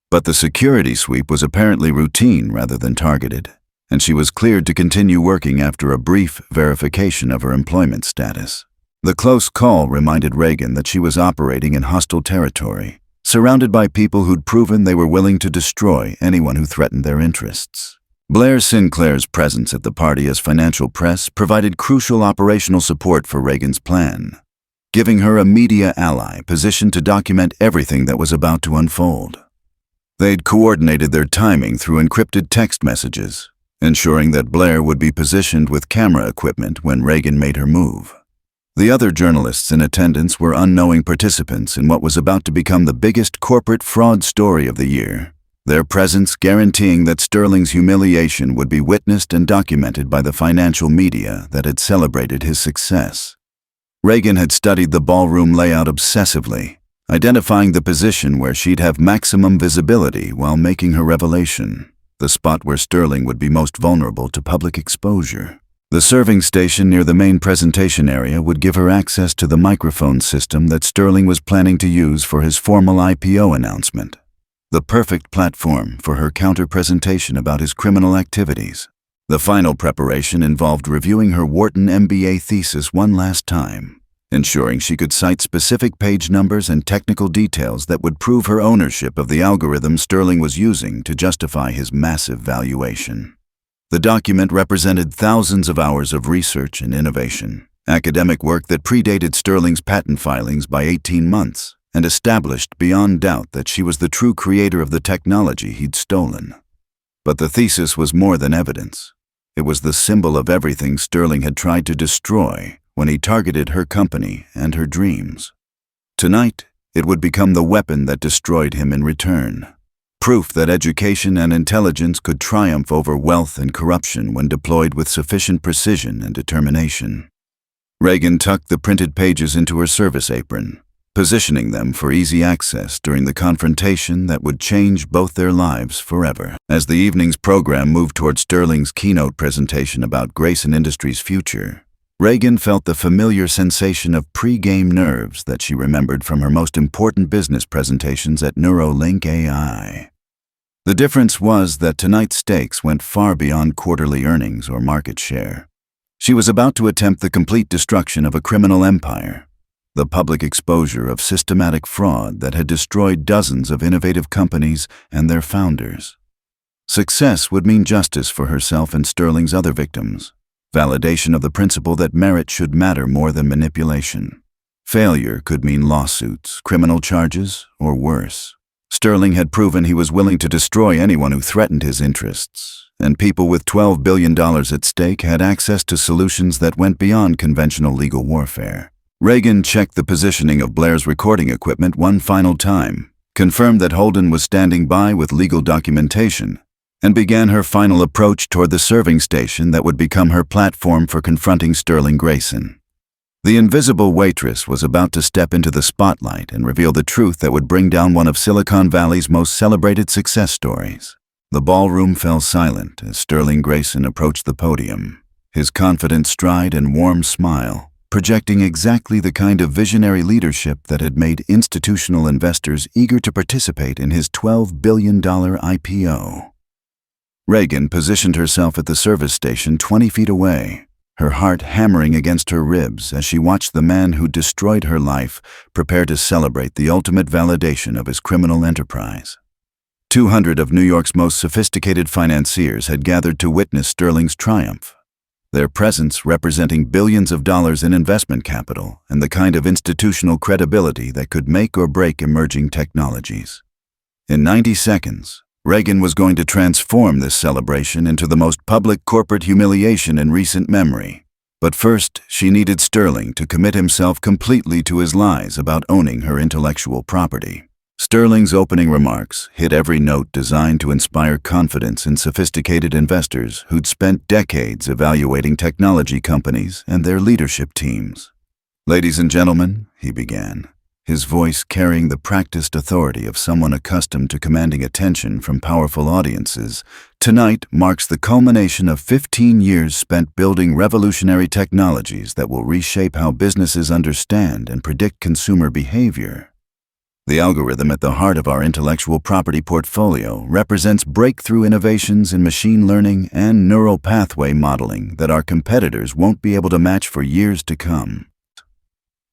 But the security sweep was apparently routine rather than targeted, and she was cleared to continue working after a brief verification of her employment status. The close call reminded Reagan that she was operating in hostile territory, surrounded by people who'd proven they were willing to destroy anyone who threatened their interests. Blair Sinclair's presence at the party as financial press provided crucial operational support for Reagan's plan, giving her a media ally positioned to document everything that was about to unfold. They'd coordinated their timing through encrypted text messages, ensuring that Blair would be positioned with camera equipment when Reagan made her move. The other journalists in attendance were unknowing participants in what was about to become the biggest corporate fraud story of the year, their presence guaranteeing that Sterling's humiliation would be witnessed and documented by the financial media that had celebrated his success. Reagan had studied the ballroom layout obsessively, identifying the position where she'd have maximum visibility while making her revelation, the spot where Sterling would be most vulnerable to public exposure. The serving station near the main presentation area would give her access to the microphone system that Sterling was planning to use for his formal IPO announcement, the perfect platform for her counter-presentation about his criminal activities. The final preparation involved reviewing her Wharton MBA thesis one last time, ensuring she could cite specific page numbers and technical details that would prove her ownership of the algorithm Sterling was using to justify his massive valuation. The document represented thousands of hours of research and innovation, academic work that predated Sterling's patent filings by 18 months and established beyond doubt that she was the true creator of the technology he'd stolen. But the thesis was more than evidence. It was the symbol of everything Sterling had tried to destroy when he targeted her company and her dreams. Tonight, it would become the weapon that destroyed him in return. Proof that education and intelligence could triumph over wealth and corruption when deployed with sufficient precision and determination. Reagan tucked the printed pages into her service apron, positioning them for easy access during the confrontation that would change both their lives forever. As the evening's program moved toward Sterling's keynote presentation about Grayson Industries' future, Reagan felt the familiar sensation of pre-game nerves that she remembered from her most important business presentations at Neuralink AI. The difference was that tonight's stakes went far beyond quarterly earnings or market share. She was about to attempt the complete destruction of a criminal empire, the public exposure of systematic fraud that had destroyed dozens of innovative companies and their founders. Success would mean justice for herself and Sterling's other victims, validation of the principle that merit should matter more than manipulation. Failure could mean lawsuits, criminal charges, or worse. Sterling had proven he was willing to destroy anyone who threatened his interests, and people with $12 billion at stake had access to solutions that went beyond conventional legal warfare. Reagan checked the positioning of Blair's recording equipment one final time, confirmed that Holden was standing by with legal documentation, and began her final approach toward the serving station that would become her platform for confronting Sterling Grayson. The invisible waitress was about to step into the spotlight and reveal the truth that would bring down one of Silicon Valley's most celebrated success stories. The ballroom fell silent as Sterling Grayson approached the podium, his confident stride and warm smile projecting exactly the kind of visionary leadership that had made institutional investors eager to participate in his $12 billion IPO. Reagan positioned herself at the service station 20 feet away, her heart hammering against her ribs as she watched the man who destroyed her life prepare to celebrate the ultimate validation of his criminal enterprise. 200 of New York's most sophisticated financiers had gathered to witness Sterling's triumph, their presence representing billions of dollars in investment capital and the kind of institutional credibility that could make or break emerging technologies. In 90 seconds, Reagan was going to transform this celebration into the most public corporate humiliation in recent memory. But first, she needed Sterling to commit himself completely to his lies about owning her intellectual property. Sterling's opening remarks hit every note designed to inspire confidence in sophisticated investors who'd spent decades evaluating technology companies and their leadership teams. "Ladies and gentlemen," he began, his voice carrying the practiced authority of someone accustomed to commanding attention from powerful audiences, "tonight marks the culmination of 15 years spent building revolutionary technologies that will reshape how businesses understand and predict consumer behavior. The algorithm at the heart of our intellectual property portfolio represents breakthrough innovations in machine learning and neural pathway modeling that our competitors won't be able to match for years to come."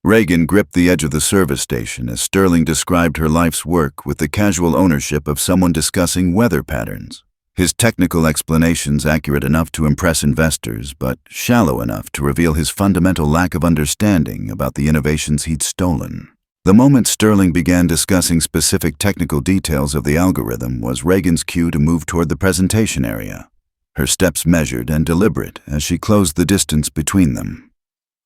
Reagan gripped the edge of the service station as Sterling described her life's work with the casual ownership of someone discussing weather patterns. His technical explanations accurate enough to impress investors, but shallow enough to reveal his fundamental lack of understanding about the innovations he'd stolen. The moment Sterling began discussing specific technical details of the algorithm was Reagan's cue to move toward the presentation area, her steps measured and deliberate as she closed the distance between them.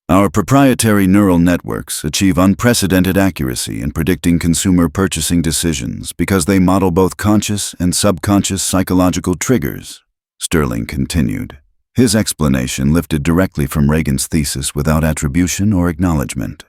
"Our proprietary neural networks achieve unprecedented accuracy in predicting consumer purchasing decisions because they model both conscious and subconscious psychological triggers," Sterling continued, his explanation lifted directly from Reagan's thesis without attribution or acknowledgement.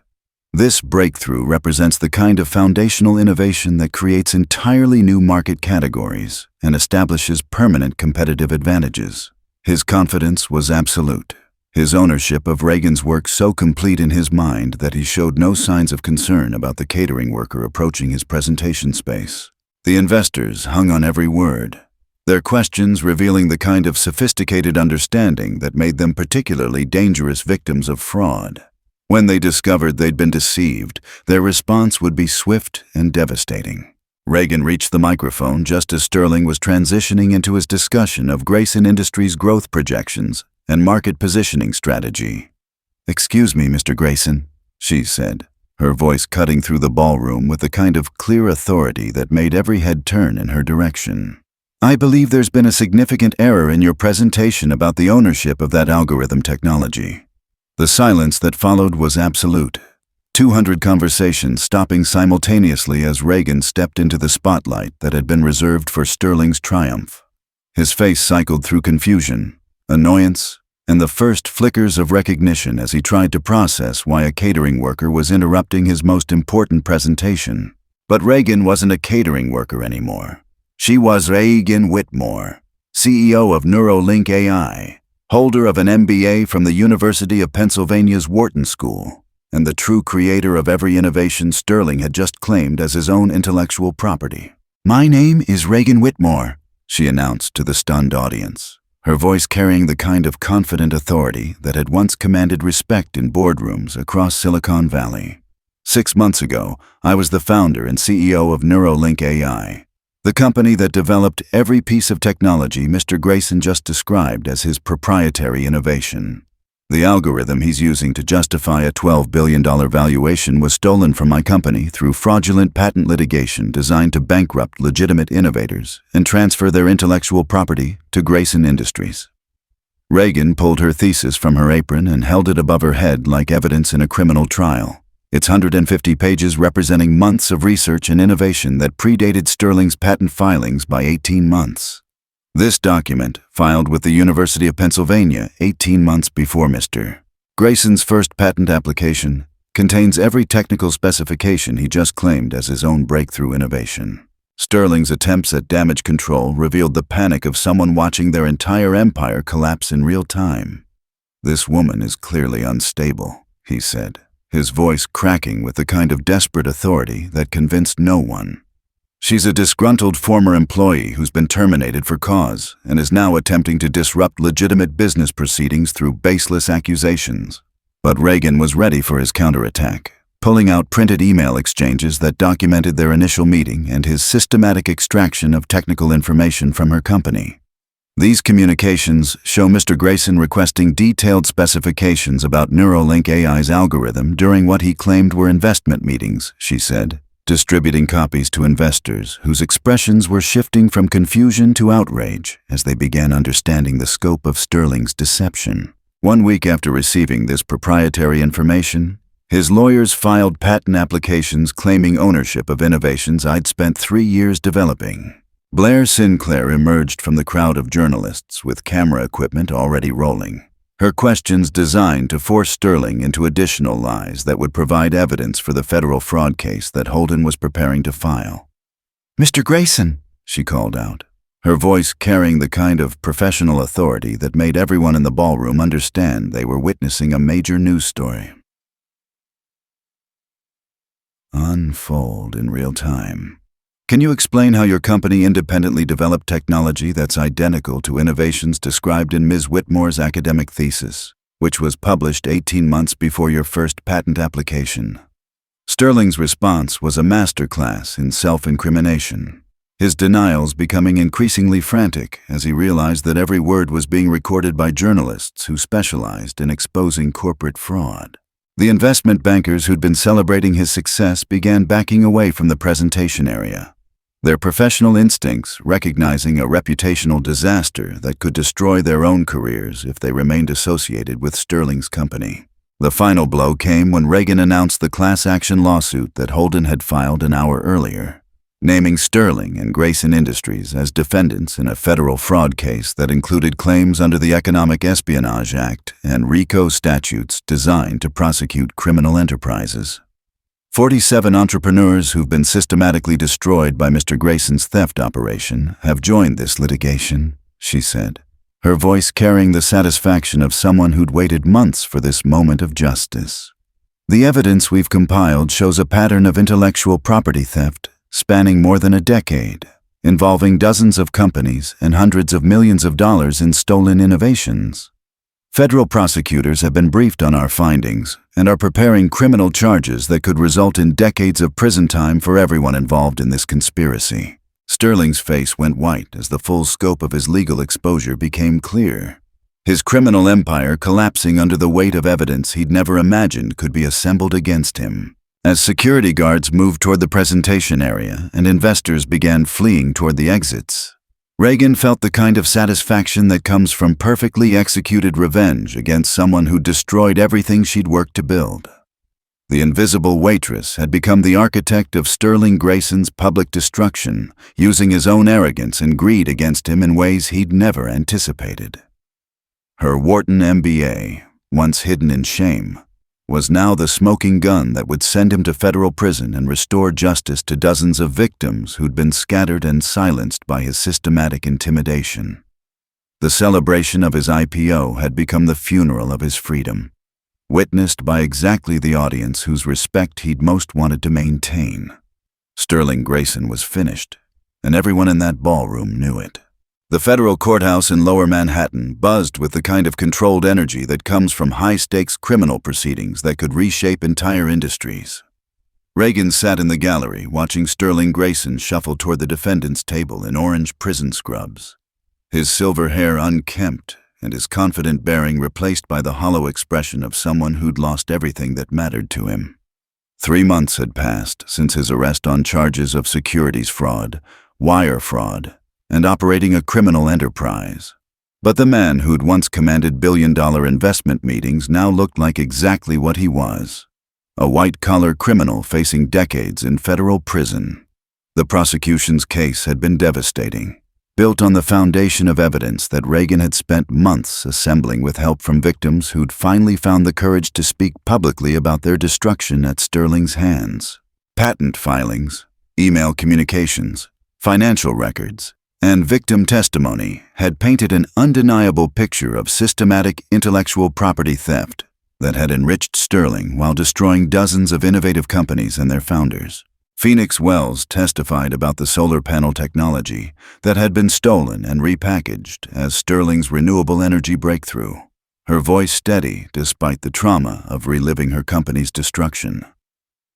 "This breakthrough represents the kind of foundational innovation that creates entirely new market categories and establishes permanent competitive advantages." His confidence was absolute, his ownership of Reagan's work so complete in his mind that he showed no signs of concern about the catering worker approaching his presentation space. The investors hung on every word, their questions revealing the kind of sophisticated understanding that made them particularly dangerous victims of fraud. When they discovered they'd been deceived, their response would be swift and devastating. Reagan reached the microphone just as Sterling was transitioning into his discussion of Grayson Industries' growth projections and market positioning strategy. "Excuse me, Mr. Grayson," she said, her voice cutting through the ballroom with the kind of clear authority that made every head turn in her direction. "I believe there's been a significant error in your presentation about the ownership of that algorithm technology." The silence that followed was absolute, 200 conversations stopping simultaneously as Reagan stepped into the spotlight that had been reserved for Sterling's triumph. His face cycled through confusion, annoyance, and the first flickers of recognition as he tried to process why a catering worker was interrupting his most important presentation. But Reagan wasn't a catering worker anymore. She was Reagan Whitmore, CEO of Neuralink AI, holder of an MBA from the University of Pennsylvania's Wharton School, and the true creator of every innovation Sterling had just claimed as his own intellectual property. "My name is Reagan Whitmore," she announced to the stunned audience, her voice carrying the kind of confident authority that had once commanded respect in boardrooms across Silicon Valley. 6 months ago, I was the founder and CEO of Neuralink AI, the company that developed every piece of technology Mr. Grayson just described as his proprietary innovation. The algorithm he's using to justify a $12 billion valuation was stolen from my company through fraudulent patent litigation designed to bankrupt legitimate innovators and transfer their intellectual property to Grayson Industries. Reagan pulled her thesis from her apron and held it above her head like evidence in a criminal trial. Its 150 pages representing months of research and innovation that predated Sterling's patent filings by 18 months. This document, filed with the University of Pennsylvania 18 months before Mr. Grayson's first patent application, contains every technical specification he just claimed as his own breakthrough innovation. Sterling's attempts at damage control revealed the panic of someone watching their entire empire collapse in real time. "This woman is clearly unstable," he said, his voice cracking with the kind of desperate authority that convinced no one. "She's a disgruntled former employee who's been terminated for cause and is now attempting to disrupt legitimate business proceedings through baseless accusations." But Reagan was ready for his counterattack, pulling out printed email exchanges that documented their initial meeting and his systematic extraction of technical information from her company. These communications show Mr. Grayson requesting detailed specifications about Neuralink AI's algorithm during what he claimed were investment meetings, she said, distributing copies to investors whose expressions were shifting from confusion to outrage as they began understanding the scope of Sterling's deception. 1 week after receiving this proprietary information, his lawyers filed patent applications claiming ownership of innovations I'd spent 3 years developing. Blair Sinclair emerged from the crowd of journalists with camera equipment already rolling, her questions designed to force Sterling into additional lies that would provide evidence for the federal fraud case that Holden was preparing to file. "Mr. Grayson," she called out, her voice carrying the kind of professional authority that made everyone in the ballroom understand they were witnessing a major news story unfold in real time. "Can you explain how your company independently developed technology that's identical to innovations described in Ms. Whitmore's academic thesis, which was published 18 months before your first patent application?" Sterling's response was a masterclass in self-incrimination, his denials becoming increasingly frantic as he realized that every word was being recorded by journalists who specialized in exposing corporate fraud. The investment bankers who'd been celebrating his success began backing away from the presentation area, their professional instincts recognizing a reputational disaster that could destroy their own careers if they remained associated with Sterling's company. The final blow came when Reagan announced the class action lawsuit that Holden had filed an hour earlier, naming Sterling and Grayson Industries as defendants in a federal fraud case that included claims under the Economic Espionage Act and RICO statutes designed to prosecute criminal enterprises. 47 entrepreneurs who've been systematically destroyed by Mr. Grayson's theft operation have joined this litigation, she said, her voice carrying the satisfaction of someone who'd waited months for this moment of justice. "The evidence we've compiled shows a pattern of intellectual property theft spanning more than a decade, involving dozens of companies and hundreds of millions of dollars in stolen innovations. Federal prosecutors have been briefed on our findings and are preparing criminal charges that could result in decades of prison time for everyone involved in this conspiracy." Sterling's face went white as the full scope of his legal exposure became clear, his criminal empire collapsing under the weight of evidence he'd never imagined could be assembled against him. As security guards moved toward the presentation area and investors began fleeing toward the exits, Reagan felt the kind of satisfaction that comes from perfectly executed revenge against someone who destroyed everything she'd worked to build. The invisible Waitress had become the architect of Sterling Grayson's public destruction, using his own arrogance and greed against him in ways he'd never anticipated. Her Wharton MBA, once hidden in shame, was now the smoking gun that would send him to federal prison and restore justice to dozens of victims who'd been scattered and silenced by his systematic intimidation. The celebration of his IPO had become the funeral of his freedom, witnessed by exactly the audience whose respect he'd most wanted to maintain. Sterling Grayson was finished, and everyone in that ballroom knew it. The federal courthouse in Lower Manhattan buzzed with the kind of controlled energy that comes from high-stakes criminal proceedings that could reshape entire industries. Reagan sat in the gallery watching Sterling Grayson shuffle toward the defendant's table in orange prison scrubs, his silver hair unkempt and his confident bearing replaced by the hollow expression of someone who'd lost everything that mattered to him. 3 months had passed since his arrest on charges of securities fraud, wire fraud, and operating a criminal enterprise. But the man who'd once commanded billion-dollar investment meetings now looked like exactly what he was: a white-collar criminal facing decades in federal prison. The prosecution's case had been devastating, built on the foundation of evidence that Reagan had spent months assembling with help from victims who'd finally found the courage to speak publicly about their destruction at Sterling's hands. Patent filings, email communications, financial records, and victim testimony had painted an undeniable picture of systematic intellectual property theft that had enriched Sterling while destroying dozens of innovative companies and their founders. Phoenix Wells testified about the solar panel technology that had been stolen and repackaged as Sterling's renewable energy breakthrough, her voice steady despite the trauma of reliving her company's destruction.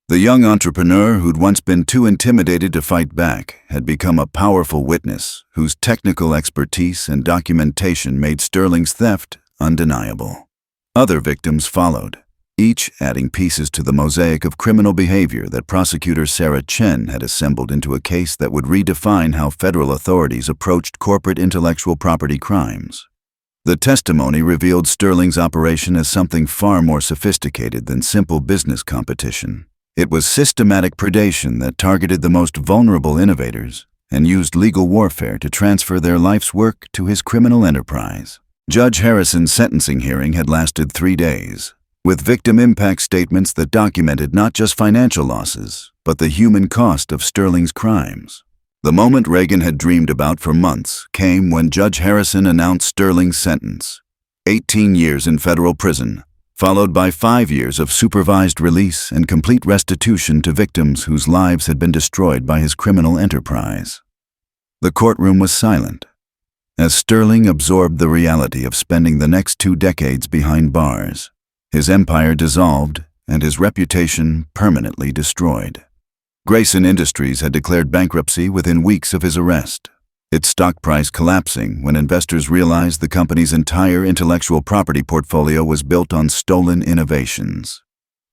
The young entrepreneur who'd once been too intimidated to fight back had become a powerful witness whose technical expertise and documentation made Sterling's theft undeniable. Other victims followed, each adding pieces to the mosaic of criminal behavior that prosecutor Sarah Chen had assembled into a case that would redefine how federal authorities approached corporate intellectual property crimes. The testimony revealed Sterling's operation as something far more sophisticated than simple business competition. It was systematic predation that targeted the most vulnerable innovators and used legal warfare to transfer their life's work to his criminal enterprise. Judge Harrison's sentencing hearing had lasted 3 days, with victim impact statements that documented not just financial losses, but the human cost of Sterling's crimes. The moment Reagan had dreamed about for months came when Judge Harrison announced Sterling's sentence: 18 years in federal prison, followed by 5 years of supervised release and complete restitution to victims whose lives had been destroyed by his criminal enterprise. The courtroom was silent, as Sterling absorbed the reality of spending the next 2 decades behind bars, his empire dissolved and his reputation permanently destroyed. Grayson Industries had declared bankruptcy within weeks of his arrest, its stock price collapsing when investors realized the company's entire intellectual property portfolio was built on stolen innovations.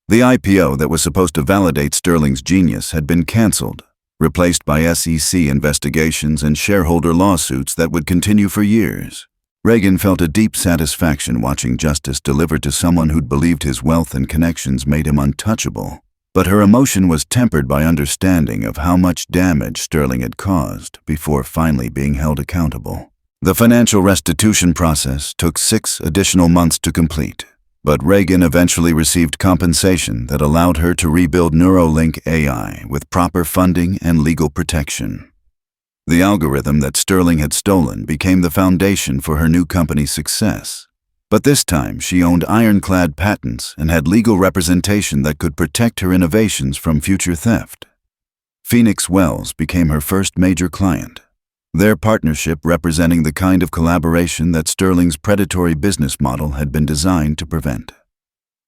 The IPO that was supposed to validate Sterling's genius had been canceled, replaced by SEC investigations and shareholder lawsuits that would continue for years. Reagan felt a deep satisfaction watching justice delivered to someone who'd believed his wealth and connections made him untouchable. But her emotion was tempered by understanding of how much damage Sterling had caused before finally being held accountable. The financial restitution process took 6 additional months to complete, but Reagan eventually received compensation that allowed her to rebuild Neuralink AI with proper funding and legal protection. The algorithm that Sterling had stolen became the foundation for her new company's success. But this time, she owned ironclad patents and had legal representation that could protect her innovations from future theft. Phoenix Wells became her first major client, their partnership representing the kind of collaboration that Sterling's predatory business model had been designed to prevent.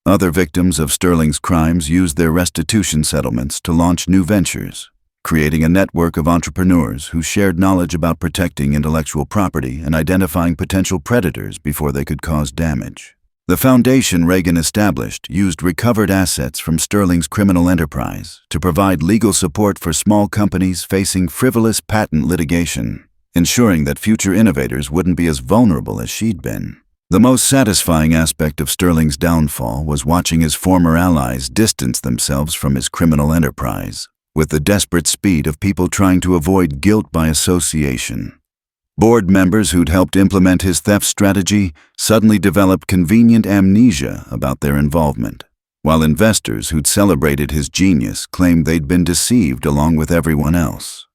Other victims of Sterling's crimes used their restitution settlements to launch new ventures, creating a network of entrepreneurs who shared knowledge about protecting intellectual property and identifying potential predators before they could cause damage. The foundation Reagan established used recovered assets from Sterling's criminal enterprise to provide legal support for small companies facing frivolous patent litigation, ensuring that future innovators wouldn't be as vulnerable as she'd been. The most satisfying aspect of Sterling's downfall was watching his former allies distance themselves from his criminal enterprise, with the desperate speed of people trying to avoid guilt by association. Board members who'd helped implement his theft strategy suddenly developed convenient amnesia about their involvement, while investors who'd celebrated his genius claimed they'd been deceived along with everyone else.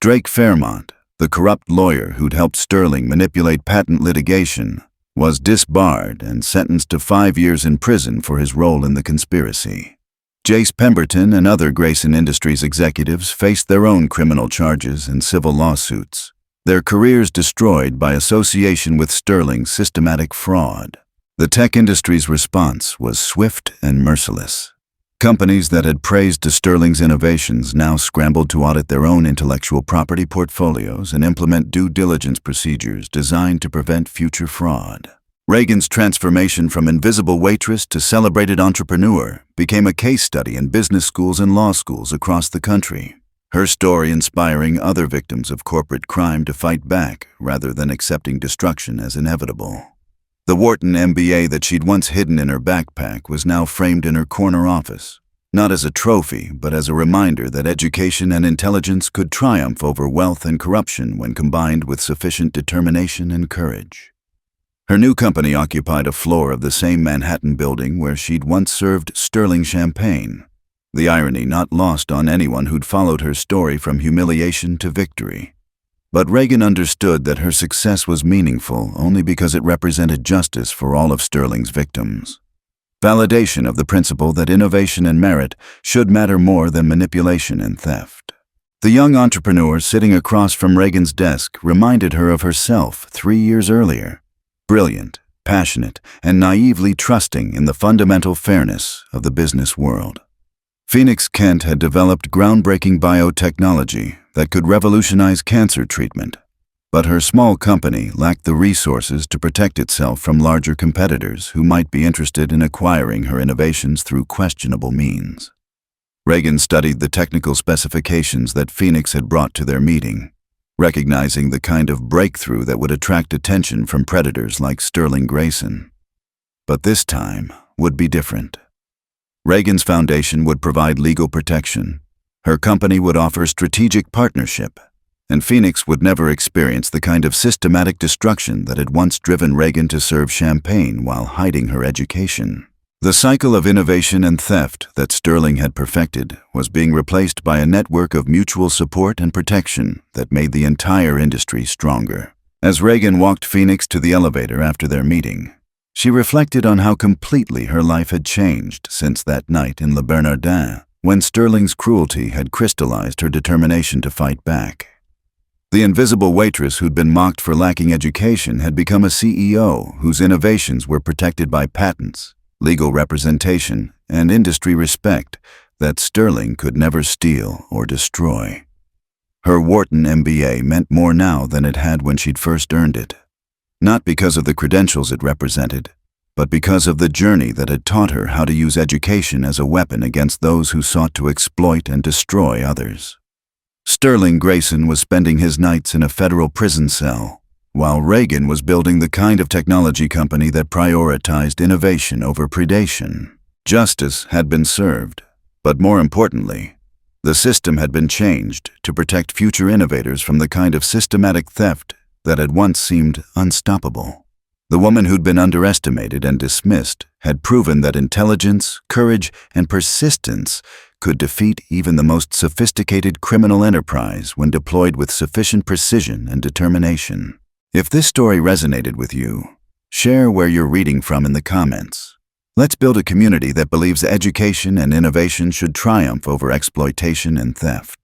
Drake Fairmont, the corrupt lawyer who'd helped Sterling manipulate patent litigation, was disbarred and sentenced to 5 years in prison for his role in the conspiracy. Jace Pemberton and other Grayson Industries executives faced their own criminal charges and civil lawsuits, their careers destroyed by association with Sterling's systematic fraud. The tech industry's response was swift and merciless. Companies that had praised Sterling's innovations now scrambled to audit their own intellectual property portfolios and implement due diligence procedures designed to prevent future fraud. Reagan's transformation from invisible waitress to celebrated entrepreneur became a case study in business schools and law schools across the country. Her story inspiring other victims of corporate crime to fight back rather than accepting destruction as inevitable. The Wharton MBA that she'd once hidden in her backpack was now framed in her corner office, not as a trophy, but as a reminder that education and intelligence could triumph over wealth and corruption when combined with sufficient determination and courage. Her new company occupied a floor of the same Manhattan building where she'd once served Sterling champagne, the irony not lost on anyone who'd followed her story from humiliation to victory. But Reagan understood that her success was meaningful only because it represented justice for all of Sterling's victims. Validation of the principle that innovation and merit should matter more than manipulation and theft. The young entrepreneur sitting across from Reagan's desk reminded her of herself 3 years earlier. Brilliant, passionate, and naively trusting in the fundamental fairness of the business world. Phoenix Kent had developed groundbreaking biotechnology that could revolutionize cancer treatment, but her small company lacked the resources to protect itself from larger competitors who might be interested in acquiring her innovations through questionable means. Reagan studied the technical specifications that Phoenix had brought to their meeting, recognizing the kind of breakthrough that would attract attention from predators like Sterling Grayson. But this time would be different. Reagan's foundation would provide legal protection, her company would offer strategic partnership, and Phoenix would never experience the kind of systematic destruction that had once driven Reagan to serve champagne while hiding her education. The cycle of innovation and theft that Sterling had perfected was being replaced by a network of mutual support and protection that made the entire industry stronger. As Reagan walked Phoenix to the elevator after their meeting, she reflected on how completely her life had changed since that night in Le Bernardin, when Sterling's cruelty had crystallized her determination to fight back. The invisible waitress who'd been mocked for lacking education had become a CEO whose innovations were protected by patents, legal representation, and industry respect that Sterling could never steal or destroy. Her Wharton MBA meant more now than it had when she'd first earned it. Not because of the credentials it represented, but because of the journey that had taught her how to use education as a weapon against those who sought to exploit and destroy others. Sterling Grayson was spending his nights in a federal prison cell, while Reagan was building the kind of technology company that prioritized innovation over predation. Justice had been served, but more importantly, the system had been changed to protect future innovators from the kind of systematic theft that had once seemed unstoppable. The woman who'd been underestimated and dismissed had proven that intelligence, courage, and persistence could defeat even the most sophisticated criminal enterprise when deployed with sufficient precision and determination. If this story resonated with you, share where you're reading from in the comments. Let's build a community that believes education and innovation should triumph over exploitation and theft.